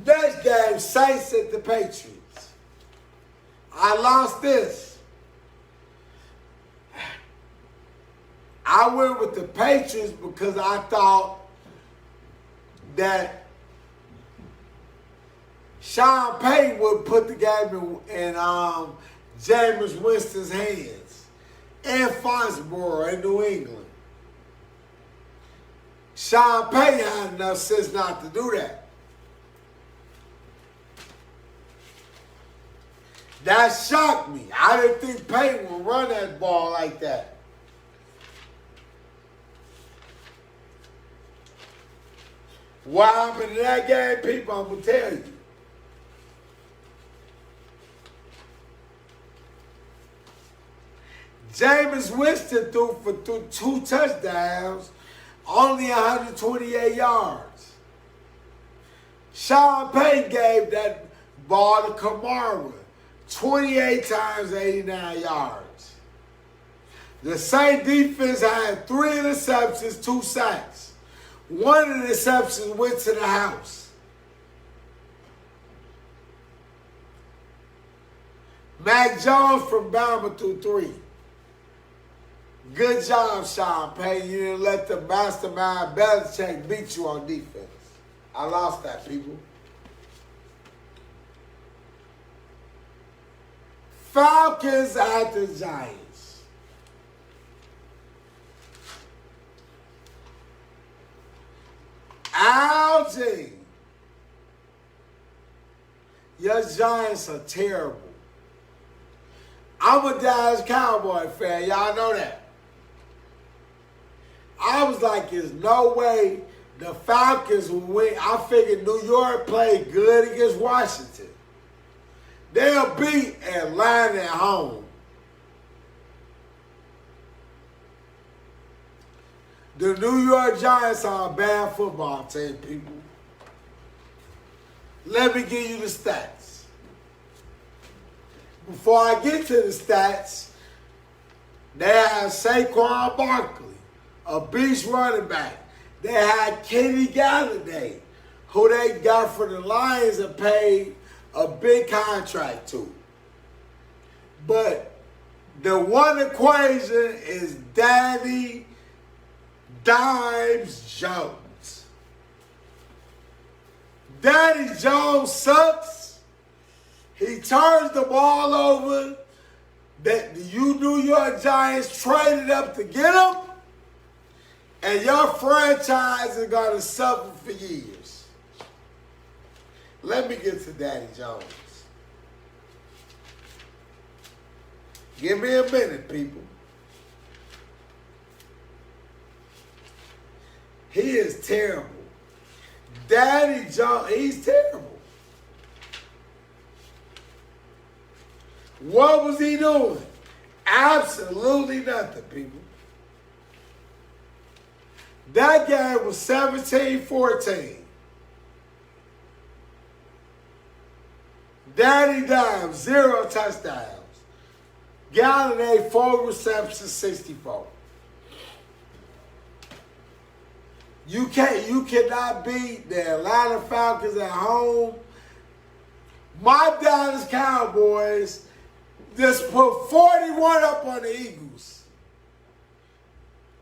Next game, Saints at the Patriots. I lost this. I went with the Patriots because I thought that Sean Payton would put the game in Jameis Winston's hands and Foxborough in New England. Sean Payton had enough sense not to do that. That shocked me. I didn't think Payton would run that ball like that. What happened in that game, people, I'm going to tell you. Jameis Winston threw for 2 touchdowns, only 128 yards. Sean Payton gave that ball to Kamara, 28 times 89 yards. The Saints defense had 3 interceptions, 2 sacks. 1 interception went to the house. Mac Jones from Bama threw 3. Good job, Sean Payton. You didn't let the mastermind Belichick beat you on defense. I lost that, people. Falcons at the Giants. Algie, your Giants are terrible. I'm a Dallas Cowboy fan. Y'all know that. I was like, there's no way the Falcons will win. I figured New York played good against Washington. They'll beat Atlanta at home. The New York Giants are a bad football team, people. Let me give you the stats. Before I get to the stats, they have Saquon Barkley, a beast running back. They had Kenny Galladay, who they got for the Lions and paid a big contract to. But the one equation is Daddy Dimes Jones. Daddy Jones sucks. He turns the ball over that you New York Giants traded up to get him, and your franchise is going to suffer for years. Let me get to Daddy Jones. Give me a minute, people. He is terrible. Daddy Jones, he's terrible. What was he doing? Absolutely nothing, people. That game was 17-14. Daddy Dimes, 0 touchdowns. Galladay, 4 receptions, 64. You cannot beat the Atlanta Falcons at home. My Dallas Cowboys just put 41 up on the Eagles.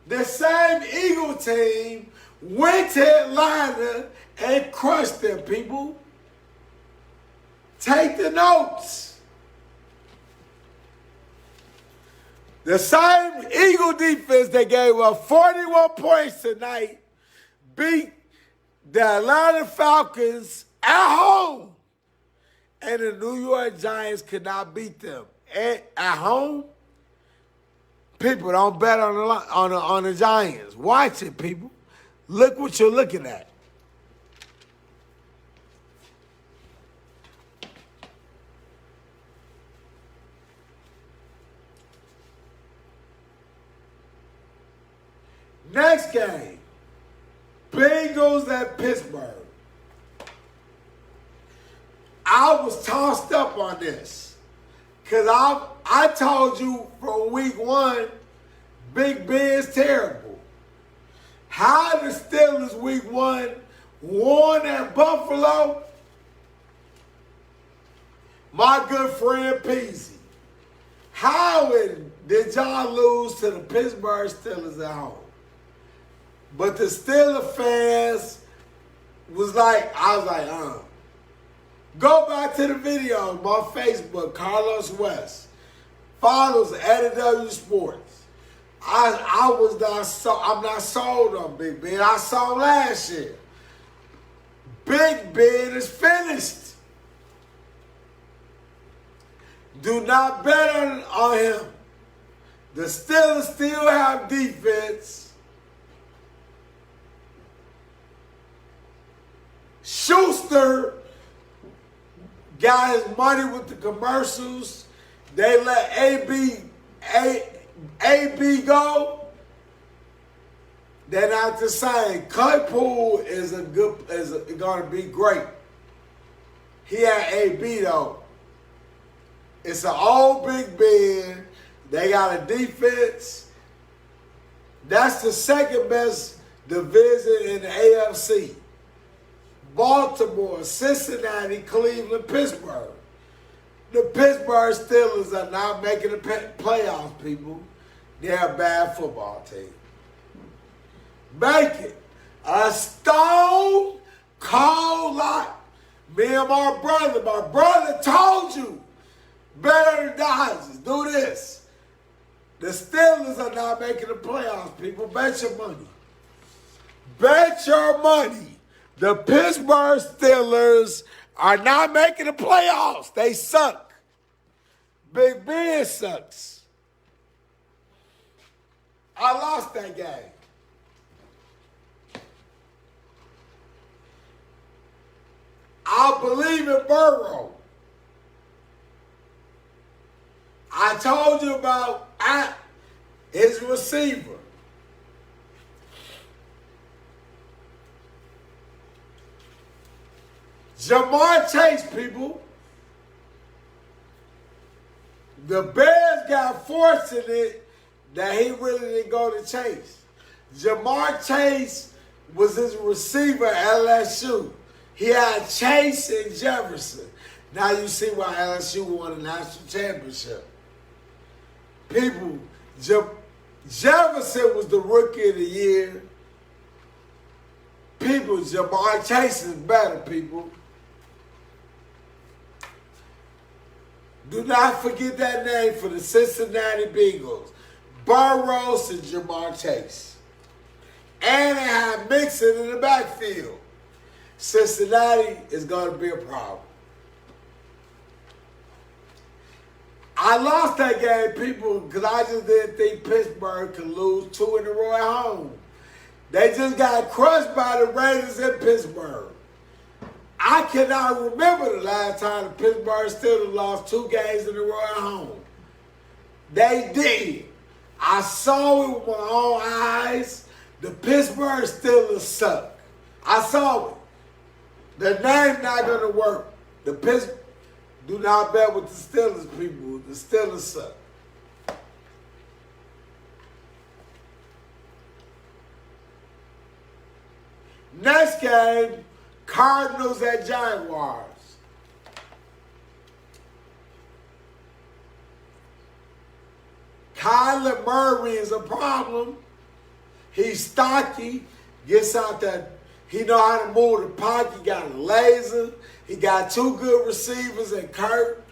The same Eagle team went to Atlanta and crushed them, people. Take the notes. The same Eagle defense that gave up 41 points tonight beat the Atlanta Falcons at home. And the New York Giants could not beat them. At home, people don't bet on the Giants. Watch it, people. Look what you're looking at. Next game, Bengals at Pittsburgh. I was tossed up on this because I told you from week 1, Big Ben's terrible. How the Steelers week 1 won at Buffalo? My good friend Peasy. How did y'all lose to the Pittsburgh Steelers at home? But the Steelers fans was like, Go back to the video on my Facebook, Carlos West. Follows AW Sports. I'm not sold on Big Ben. I saw last year. Big Ben is finished. Do not bet on him. The Steelers still have defense. Schuster got his money with the commercials. They let AB go. They're not the same. Claypool is going to be great. He had AB though. It's an old Big Ben. They got a defense. That's the second best division in the AFC. Baltimore, Cincinnati, Cleveland, Pittsburgh. The Pittsburgh Steelers are not making the playoffs, people. They're a bad football team. Make it a stone cold lot. Me and my brother told you, better than Dodgers, do this. The Steelers are not making the playoffs, people. Bet your money. Bet your money. The Pittsburgh Steelers are not making the playoffs. They suck. Big Ben sucks. I lost that game. I believe in Burrow. I told you about his receiver. Jamar Chase, people. The Bears got fortunate that he really didn't go to Chase. Jamar Chase was his receiver at LSU. He had Chase and Jefferson. Now you see why LSU won a national championship. People, Jefferson was the rookie of the year. People, Jamar Chase is better, people. Do not forget that name for the Cincinnati Bengals. Burrows and Jamar Chase. And they have Mixon in the backfield. Cincinnati is going to be a problem. I lost that game, people, because I just didn't think Pittsburgh could lose 2 in a row at home. They just got crushed by the Raiders in Pittsburgh. I cannot remember the last time the Pittsburgh Steelers lost 2 games in a row at home. They did. I saw it with my own eyes. The Pittsburgh Steelers suck. I saw it. The name's not going to work. Do not bet with the Steelers, people. The Steelers suck. Next game, Cardinals at Jaguars. Kyler Murray is a problem. He's stocky, gets out that. He know how to move the pocket. He got a laser. He got 2 good receivers in Kirk.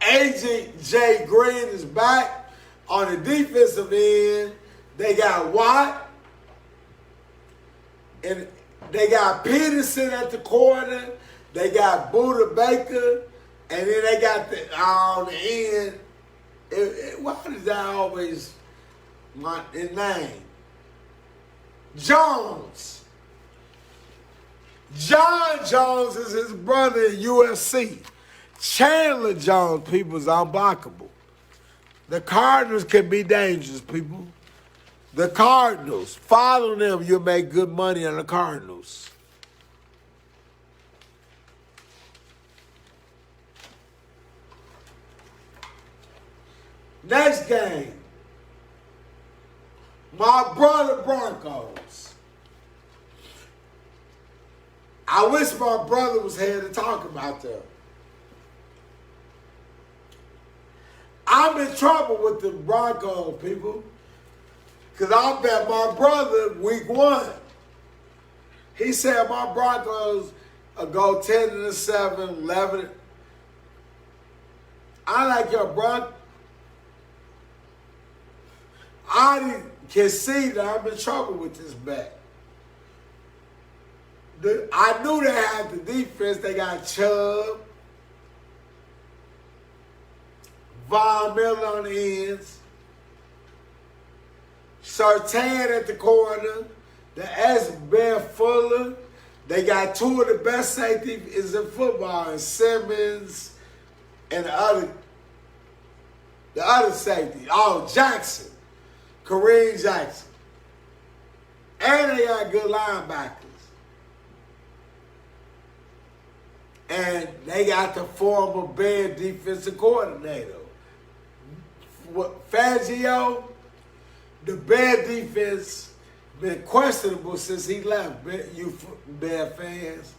AJ Green is back. On the defensive end, they got Watt. And they got Peterson at the corner. They got Buda Baker. And then they got on the end. Why is that always his name? Jones. John Jones is his brother in UFC. Chandler Jones, people, is unblockable. The Cardinals can be dangerous, people. The Cardinals. Follow them, you'll make good money on the Cardinals. Next game. My brother Broncos. I wish my brother was here to talk about them. I'm in trouble with the Broncos, people. Because I bet my brother week 1. He said my Broncos will go 10-7, 11. I like your Broncos. I can see that I'm in trouble with this bet. I knew they had the defense. They got Chubb, Von Miller on the ends, Surtain at the corner, the S. Ben Fuller. They got 2 of the best safeties in football, and Simmons and the other safety. Oh, Jackson, Kareem Jackson. And they got good linebackers. And they got the former Bear defensive coordinator. Fangio, the Bear defense been questionable since he left. You Bear fans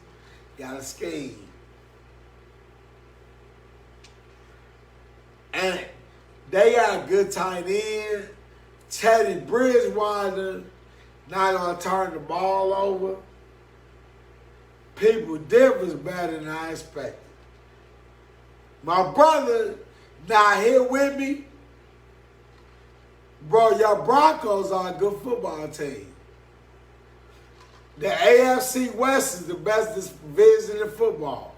got a scheme. And they got a good tight end. Teddy Bridgewater not going to turn the ball over. People, Denver's better than I expected. My brother not here with me. Bro, your Broncos are a good football team. The AFC West is the best division in football.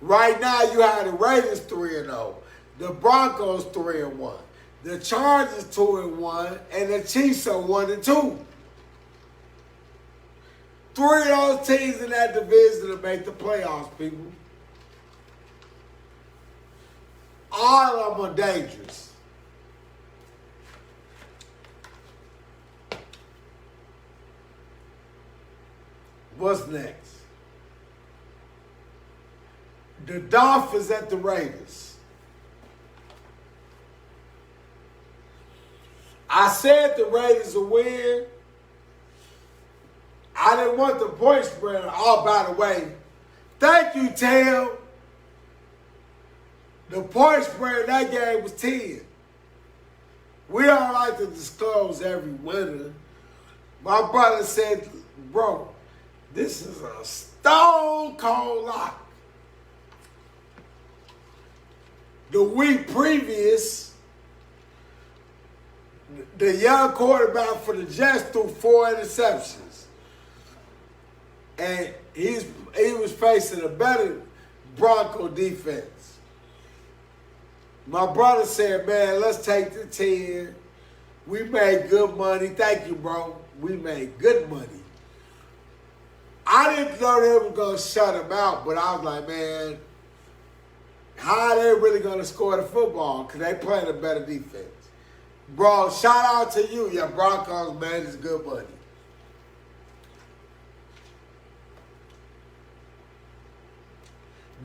Right now, you have the Raiders 3-0, the Broncos 3-1, the Chargers 2-1, and the Chiefs are 1-2. 3 of those teams in that division to make the playoffs, people. All of them are dangerous. What's next? The Dolphins at the Raiders. I said the Raiders will win. I didn't want the point spread. Oh, by the way, thank you, Tail. The point spread in that game was 10. We don't like to disclose every winner. My brother said, bro, this is a stone cold lock. The week previous, the young quarterback for the Jets threw 4 interceptions. And he was facing a better Bronco defense. My brother said, man, let's take the 10. We made good money. Thank you, bro. We made good money. I didn't know they were going to shut him out, but I was like, man, how are they really going to score the football? Because they playing a better defense. Bro, shout out to you. Your Broncos, man, is good money.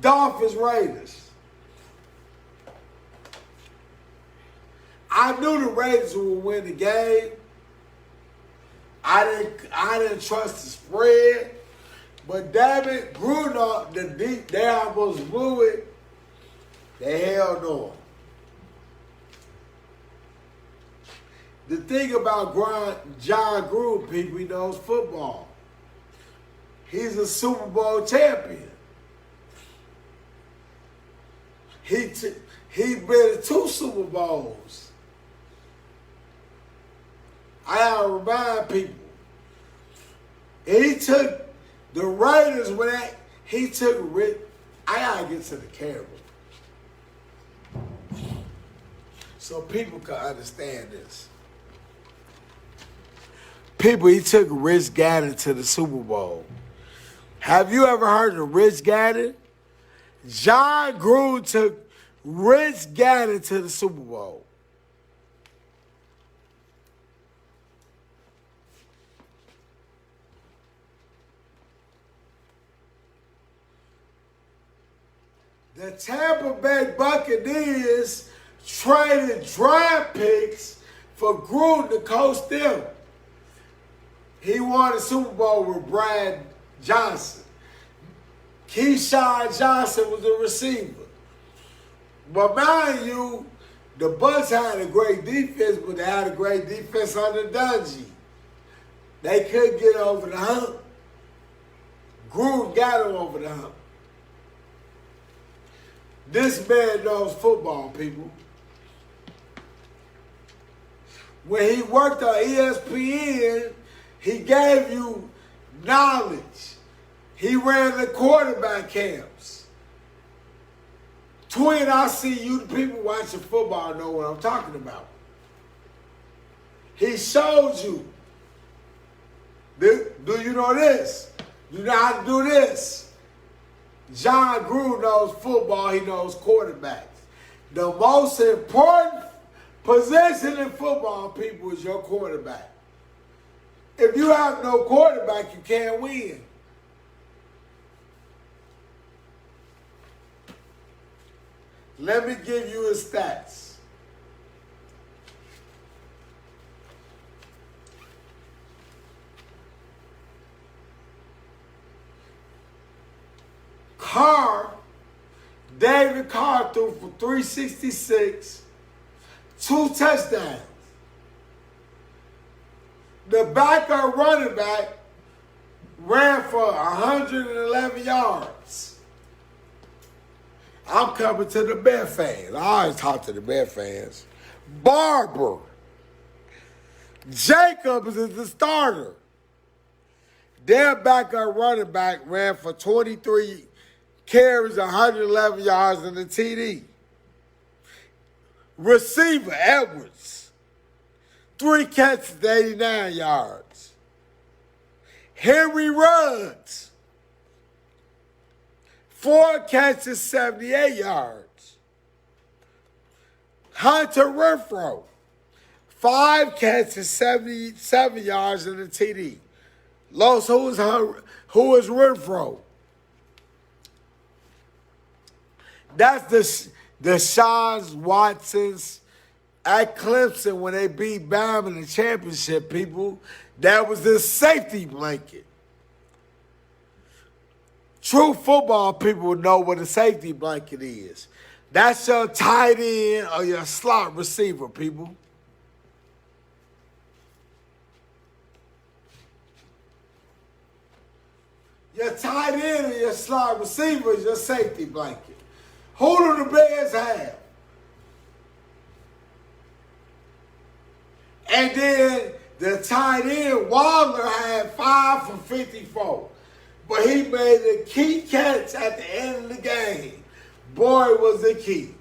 Dolphins, Raiders. I knew the Raiders would win the game. I didn't trust the spread. But damn it, Bruno, they almost blew it. They held on. The thing about John Gruden, people, he knows football. He's a Super Bowl champion. He been to 2 Super Bowls. I gotta remind people. He took the Raiders he took Rick. I gotta get to the camera so people can understand this. People, he took Rich Gannon to the Super Bowl. Have you ever heard of Rich Gannon? John Gruden took Rich Gannon to the Super Bowl. The Tampa Bay Buccaneers traded draft picks for Gruden to coach them. He won the Super Bowl with Brad Johnson. Keyshawn Johnson was the receiver. But mind you, the Bucs had a great defense, but they had a great defense under Dungy. They couldn't get over the hump. Gruden got them over the hump. This man knows football, people. When he worked on ESPN, he gave you knowledge. He ran the quarterback camps. Twin, I see you, the people watching football, know what I'm talking about. He showed you. Do you know this? You know how to do this? John Gruden knows football. He knows quarterbacks. The most important position in football, people, is your quarterback. If you have no quarterback, you can't win. Let me give you his stats. David Carr threw for 366, 2 touchdowns. The backup running back ran for 111 yards. I'm coming to the Bear fans. I always talk to the Bear fans. Barber. Jacobs is the starter. Their backup running back ran for 23 carries, 111 yards, and a TD. Receiver, Edwards, 3 catches, 89 yards. Henry Ruggs, 4 catches, 78 yards. Hunter Renfrow, 5 catches, 77 yards, and a TD. Los, who is Renfrow? That's the Deshaun Watsons at Clemson when they beat Bama in the championship, people. That was the safety blanket. True football people know what a safety blanket is. That's your tight end or your slot receiver, people. Your tight end or your slot receiver is your safety blanket. Who do the Bears have? And then the tight end, Waller, had 5 for 54. But he made the key catch at the end of the game. Boy, was the key.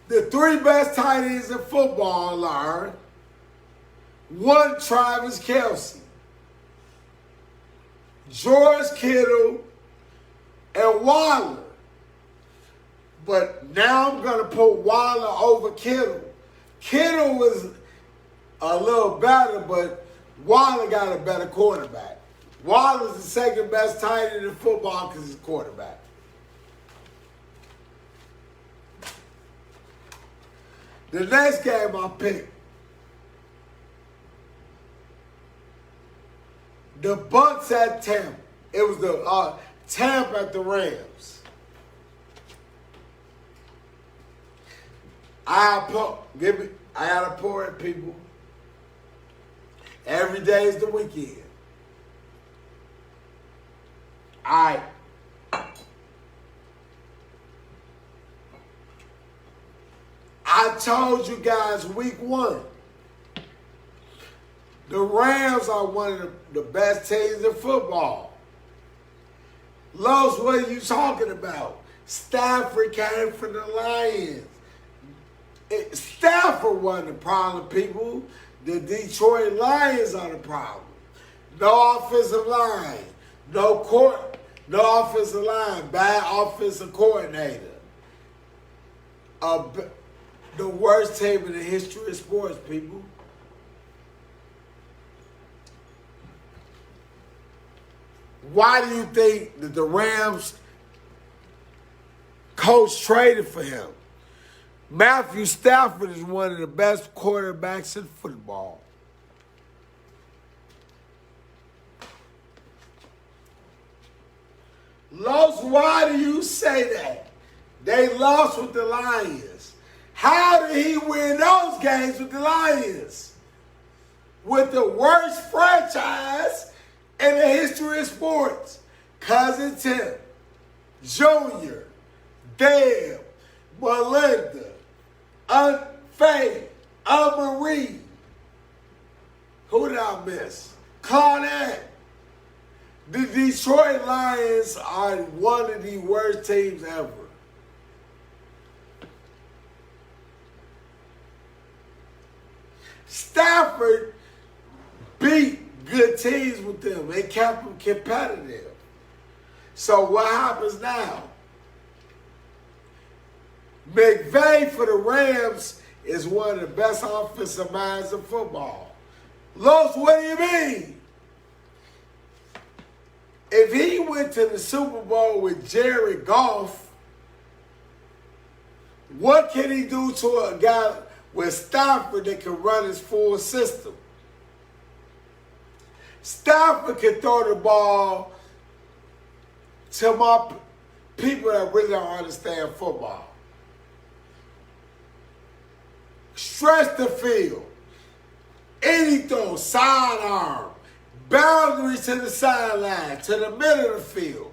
The 3 best tight ends in football are 1, Travis Kelce, George Kittle, and Waller. But now I'm going to put Waller over Kittle. Kittle was a little better, but Waller got a better quarterback. Waller's the second best tight end in football because he's quarterback. The next game I picked, the Bucs at Tampa. It was the Tampa at the Rams. I gotta pour it, people. Every day is the weekend. Alright. I told you guys week 1. The Rams are one of the best teams in football. Los, what are you talking about? Stafford came from the Lions. Stafford wasn't the problem, people. The Detroit Lions are the problem. No offensive line. No offensive line. Bad offensive coordinator. The worst team in the history of sports, people. Why do you think that the Rams coach traded for him? Matthew Stafford is one of the best quarterbacks in football. Los, why do you say that? They lost with the Lions. How did he win those games with the Lions? With the worst franchise in the history of sports. Cousin Tim, Junior, Deb, Melinda, Faye, Marie. Who did I miss? Claudette. The Detroit Lions are one of the worst teams ever. Stafford beat good teams with them and kept them competitive. So what happens now? McVay for the Rams is one of the best offensive minds in football. Los, what do you mean? If he went to the Super Bowl with Jared Goff, what can he do to a guy with Stafford that can run his full system? Stafford can throw the ball to my people that really don't understand football. Stretch the field. Any throw, sidearm, boundary to the sideline, to the middle of the field.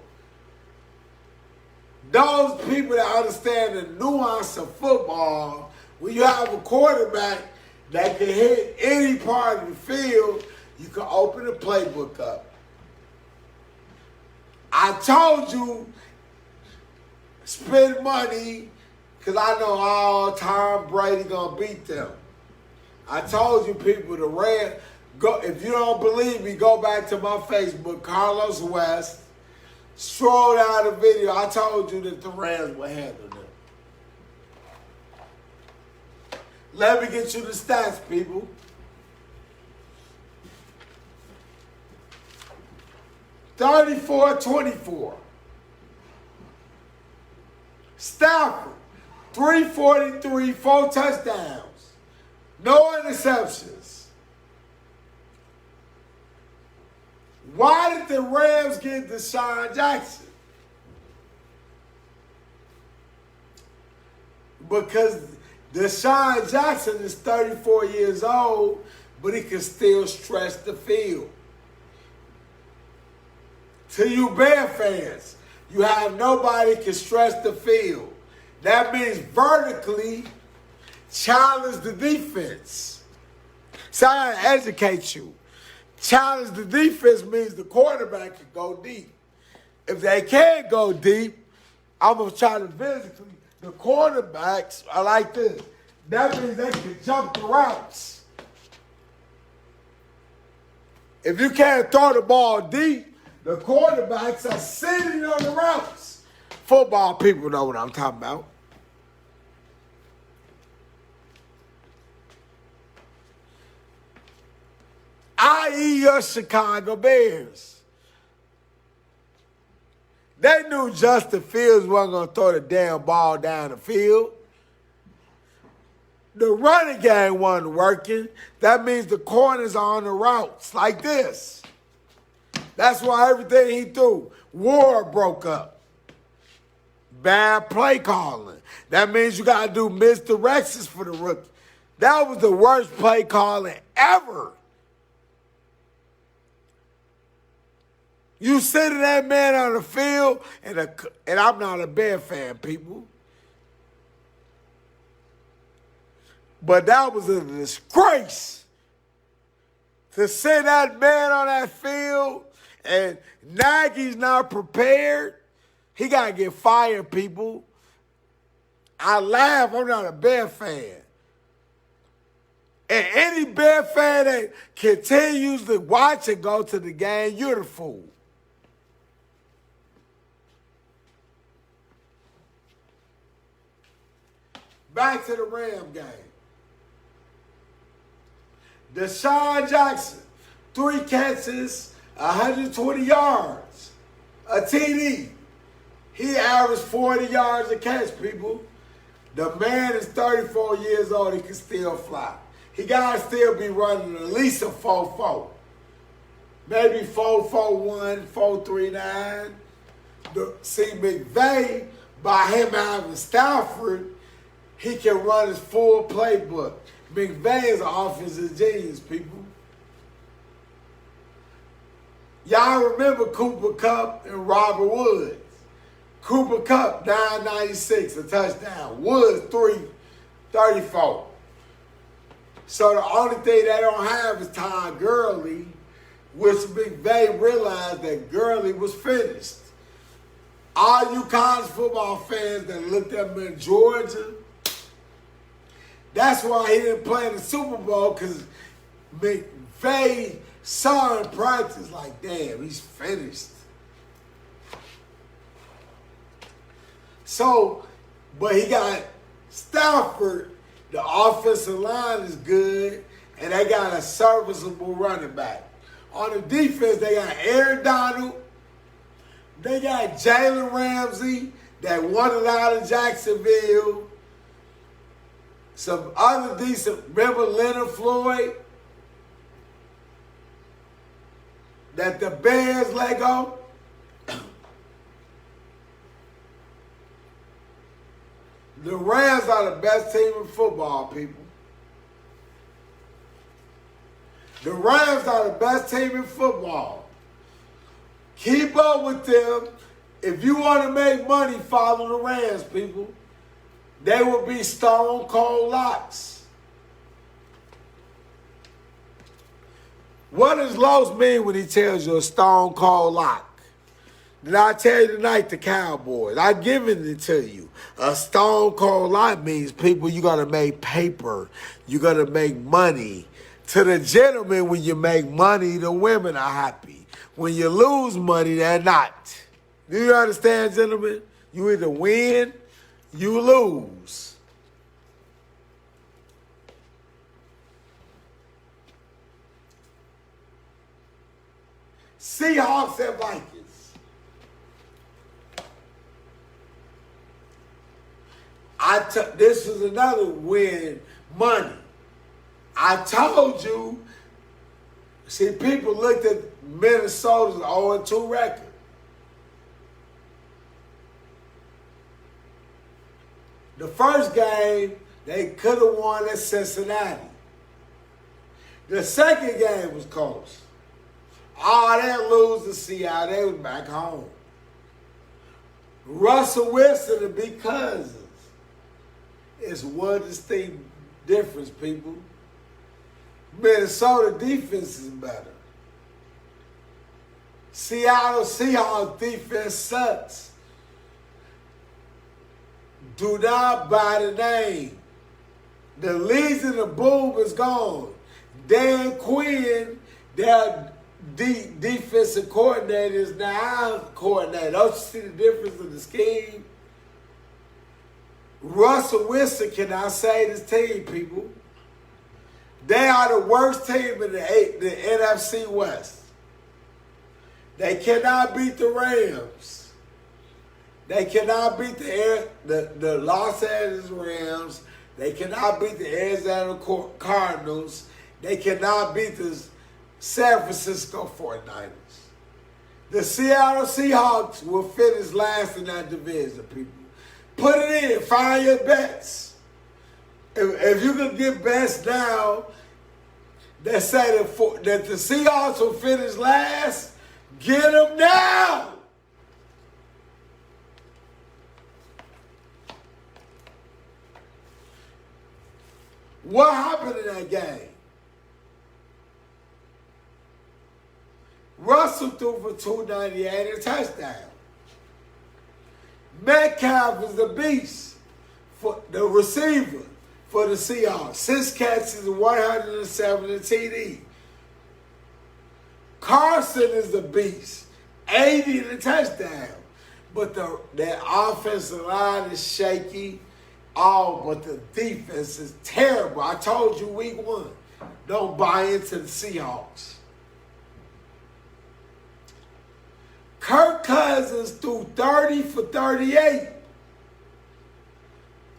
Those people that understand the nuance of football, when you have a quarterback that can hit any part of the field, you can open the playbook up. I told you, spend money, because I know all Tom Brady going to beat them. I told you people, the Rams, if you don't believe me, go back to my Facebook, Carlos West. Scroll down the video. I told you that the Rams would handle them. Let me get you the stats, people. (34-24). Stafford, 343, 4 touchdowns. No interceptions. Why did the Rams get Deshaun Jackson? Because Deshaun Jackson is 34 years old, but he can still stretch the field. To you Bear fans, you have nobody can stretch the field. That means vertically challenge the defense. So I gotta educate you. Challenge the defense means the quarterback can go deep. If they can't go deep, I'm gonna try to physically. The quarterbacks are like this. That means they can jump the routes. If you can't throw the ball deep, the quarterbacks are sitting on the routes. Football people know what I'm talking about. I.e. your Chicago Bears. They knew Justin Fields wasn't going to throw the damn ball down the field. The running game wasn't working. That means the corners are on the routes like this. That's why everything he threw, Gore broke up. Bad play calling. That means you got to do misdirections for the rookie. That was the worst play calling ever. You sitting that man on the field, and I'm not a Bear fan, people. But that was a disgrace to sit that man on that field, and Nagy's not prepared. He got to get fired, people. I laugh. I'm not a Bear fan. And any Bear fan that continues to watch and go to the game, you're the fool. Back to the Ram game. Deshaun Jackson, 3 catches, 120 yards, a TD. He averaged 40 yards a catch, people. The man is 34 years old. He can still fly. He got to still be running at least a 4.4. Maybe 4.41, 4.39. See, McVay, by him having Stafford, he can run his full playbook. McVay is an offensive genius, people. Y'all remember Cooper Kupp and Robert Woods. Cooper Kupp, 996, a touchdown. Woods, 334. So the only thing they don't have is Todd Gurley, which McVay realized that Gurley was finished. All you college football fans that looked at him in Georgia, that's why he didn't play in the Super Bowl, because McVay saw in practice like, damn, he's finished. So, but he got Stafford, the offensive line is good, and they got a serviceable running back. On the defense, they got Aaron Donald, they got Jalen Ramsey that won it out of Jacksonville. Some other decent, remember Leonard Floyd? That the Bears let go? The Rams are the best team in football, people. The Rams are the best team in football. Keep up with them. If you want to make money, follow the Rams, people. They will be stone cold locks. What does Los mean when he tells you a stone cold lock? Did I tell you tonight the Cowboys? I've given it to you. A stone cold lock means, people, you got to make paper. You got to make money. To the gentlemen, when you make money, the women are happy. When you lose money, they're not. Do you understand, gentlemen? You either win, you lose. Seahawks and Vikings. This is another win money. I told you See, people looked at Minnesota's 0-2 record. The first game, they could have won at Cincinnati. The second game was close. Oh, they lose to Seattle. They was back home. Russell Wilson and B. Cousins. It's one distinct difference, people. Minnesota defense is better. Seattle Seahawks defense sucks. Do not buy the name. The Legion of Boom is gone. Dan Quinn, their defensive coordinator, is now coordinator. Don't you see the difference in the scheme? Russell Wilson cannot save his team, people. They are the worst team in the NFC West. They cannot beat the Rams. They cannot beat the Los Angeles Rams. They cannot beat the Arizona Cardinals. They cannot beat the San Francisco 49ers. The Seattle Seahawks will finish last in that division, people. Put it in. Find your bets. If you can get bets now that say that the Seahawks will finish last, get them now. What happened in that game? Russell threw for 298 and a touchdown. Metcalf is the beast, for the receiver for the Seahawks. 6 catches and 170 TD. Carson is the beast, 80 and a touchdown. But their offensive line is shaky. Oh, but the defense is terrible. I told you week 1, don't buy into the Seahawks. Kirk Cousins threw 30 for 38.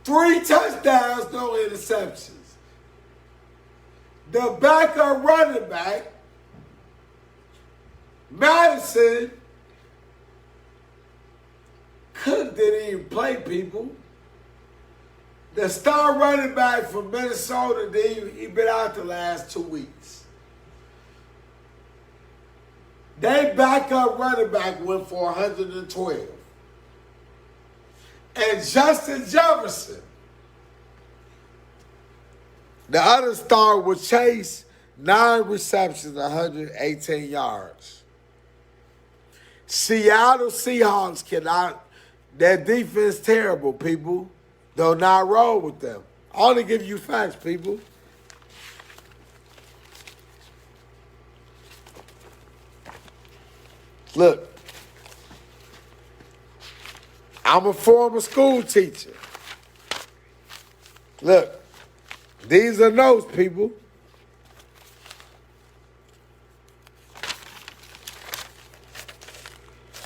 3 touchdowns, no interceptions. The backup running back, Madison, Cook didn't even play, people. The star running back from Minnesota, he been out the last 2 weeks. They backup running back went for 112. And Justin Jefferson, the other star, was Chase, 9 receptions, 118 yards. Seattle Seahawks cannot, their defense terrible, people. Do not roll with them. I only give you facts, people. Look, I'm a former school teacher. Look, these are notes, people.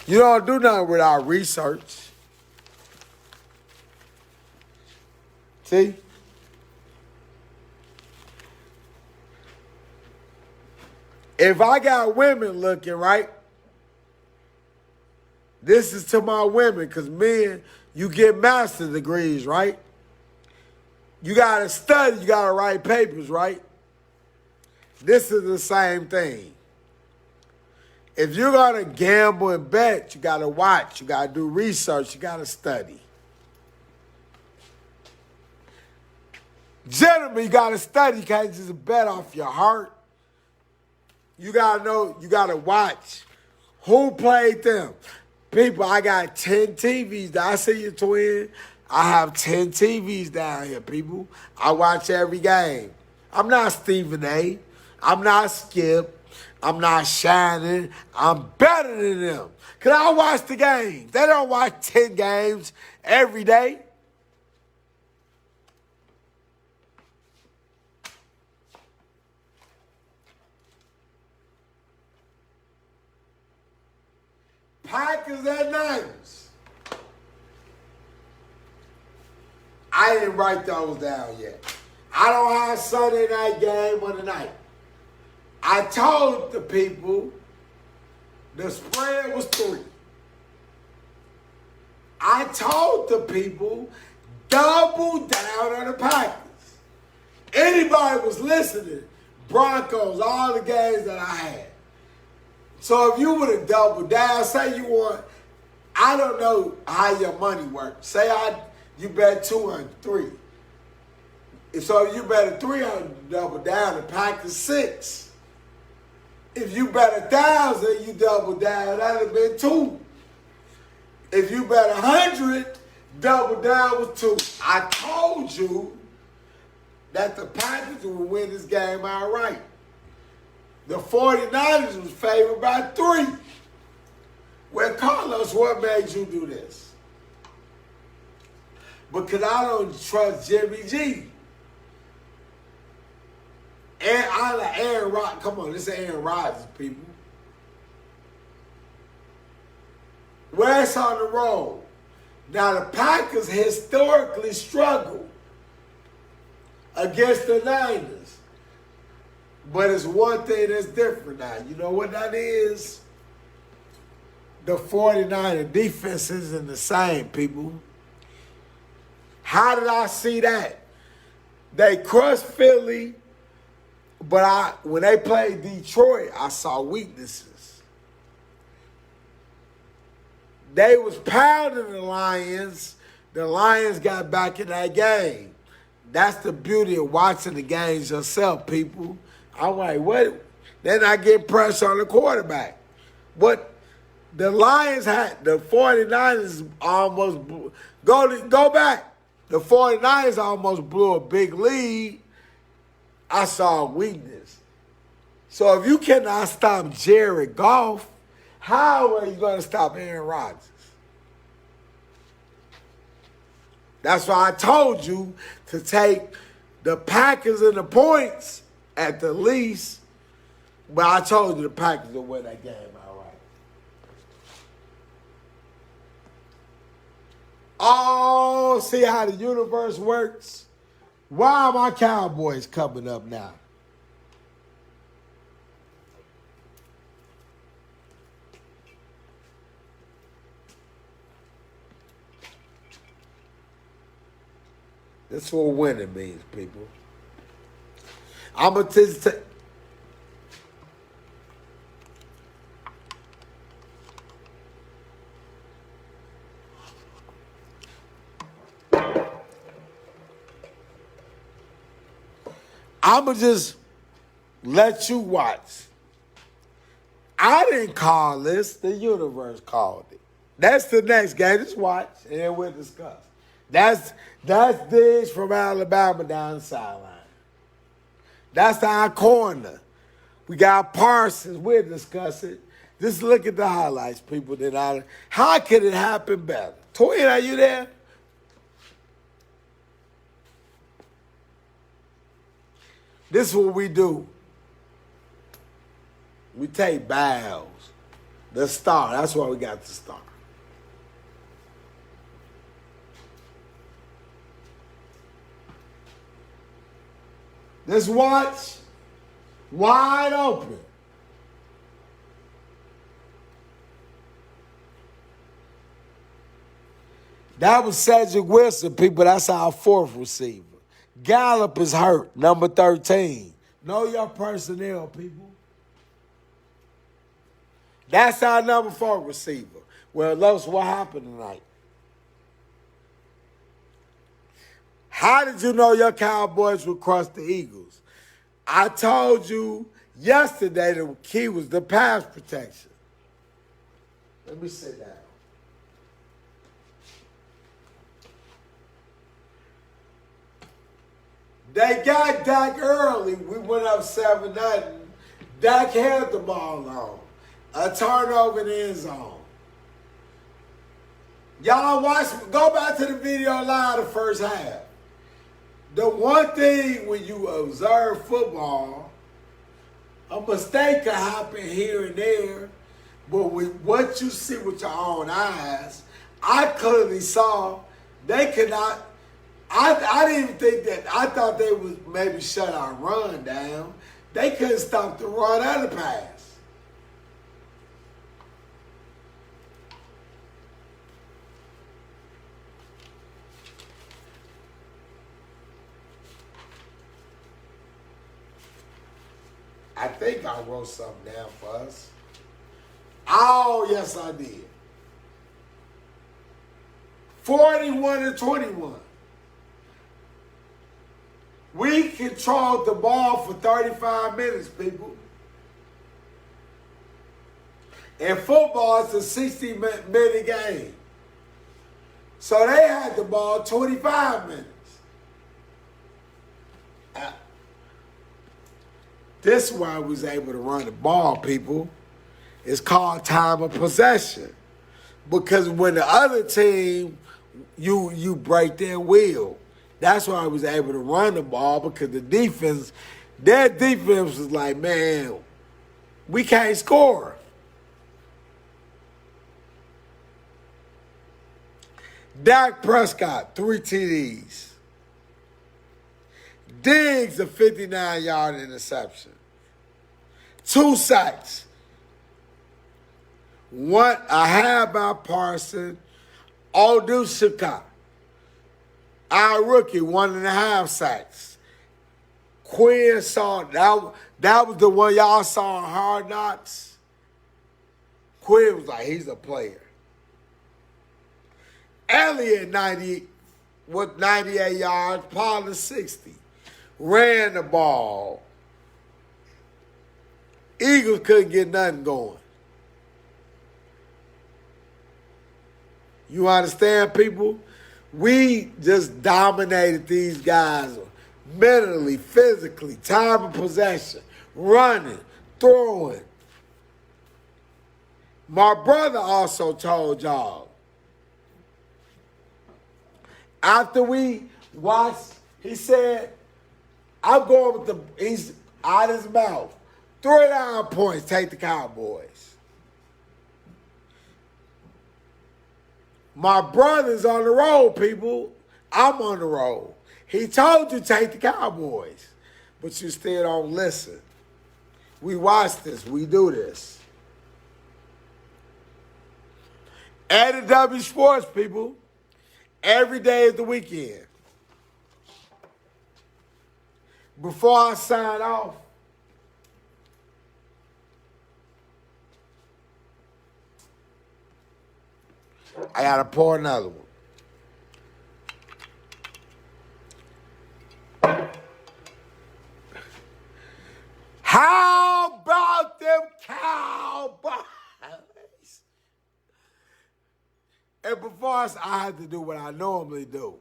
You don't do nothing without research. See? If I got women looking, right? This is to my women, because men, you get master's degrees, right? You got to study, you got to write papers, right? This is the same thing. If you're going to gamble and bet, you got to watch, you got to do research, you got to study. Gentlemen, you got to study. You can't just bet off your heart. You got to know, you got to watch. Who played them? People, I got 10 TVs. I see you, twin. I have 10 TVs down here, people. I watch every game. I'm not Stephen A. I'm not Skip. I'm not Shannon. I'm better than them. Because I watch the games. They don't watch 10 games every day. Packers and Niners. I didn't write those down yet. I don't have Sunday night game of the night. I told the people the spread was 3. I told the people double down on the Packers. Anybody was listening, Broncos, all the games that I had. So if you would have doubled down, say you want, I don't know how your money works. Say you bet 203. So if you bet a 300, double down, the Packers 6. If you bet 1,000, you double down, that'd have been 2. If you bet 100, double down was 2. I told you that the Packers would win this game outright. The 49ers was favored by 3. Well, Carlos, what made you do this? Because I don't trust Jimmy G. And I like Aaron Rodgers. Come on, this is Aaron Rodgers, people. Where it's on the road. Now, the Packers historically struggle against the Niners. But it's one thing that's different now. You know what that is? The 49er defense isn't the same, people. How did I see that? They crushed Philly, but when they played Detroit, I saw weaknesses. They was pounding the Lions. The Lions got back in that game. That's the beauty of watching the games yourself, people. I'm like, what? Then I get pressure on the quarterback. But the Lions had, the 49ers almost go back. The 49ers almost blew a big lead. I saw weakness. So if you cannot stop Jared Goff, how are you going to stop Aaron Rodgers? That's why I told you to take the Packers and the points at the least. But I told you the Packers will win that game outright. Oh, see how the universe works? Why are my Cowboys coming up now? That's what winning means, people. I'm going to just let you watch. I didn't call this. The universe called it. That's the next game. Just watch, and then we'll discuss. That's Diggs from Alabama down the sideline. That's our corner. We got Parsons. We'll discuss it. Just look at the highlights, people. How could it happen better? Twin, are you there? This is what we do. We take bows. The star. That's why we got the star. Let's watch. Wide open. That was Cedric Wilson, people. That's our 4th receiver. Gallup is hurt, number 13. Know your personnel, people. That's our number 4 receiver. Well, Los, what happened tonight? How did you know your Cowboys would crush the Eagles? I told you yesterday the key was the pass protection. Let me sit down. They got Dak early. We went up 7-0. Dak held the ball on. A turnover in the end zone. Y'all watch, go back to the video live the first half. The one thing when you observe football, a mistake can happen here and there, but with what you see with your own eyes, I clearly saw they could not. I didn't even think that. I thought they would maybe shut our run down. They couldn't stop the run or the pass. I think I wrote something down for us. Oh, yes, I did. 41-21. We controlled the ball for 35 minutes, people. In football, it's a 60-minute game. So they had the ball 25 minutes. This is why we was able to run the ball, people. It's called time of possession. Because when the other team, you break their will. That's why I was able to run the ball, because their defense was like, man, we can't score. Dak Prescott, 3 TDs. Diggs, a 59-yard interception. 2 sacks. A half by Parson. Odushika, our rookie, 1.5 sacks. Quinn saw, that was the one y'all saw on Hard Knocks. Quinn was like, he's a player. Elliott, 98 yards, Pollard 60. Ran the ball. Eagles couldn't get nothing going. You understand, people? We just dominated these guys mentally, physically, time of possession, running, throwing. My brother also told y'all, after we watched, he said, I'm going with he's out his mouth. 3 points, take the Cowboys. My brother's on the road, people. I'm on the road. He told you take the Cowboys, but you still don't listen. We watch this. We do this. At W Sports, people, every day is the weekend. Before I sign off, I got to pour another one. How about them Cowboys? And before I had to do what I normally do.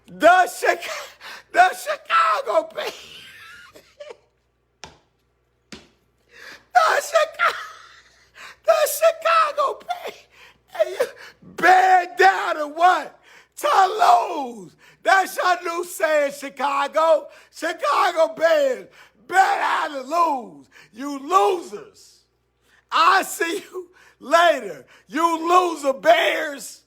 The Chicago Bears. The Chicago Bears. And you bear down to what? To lose. That's your new saying, Chicago. Chicago Bears, bear down to lose. You losers. I'll see you later. You loser Bears.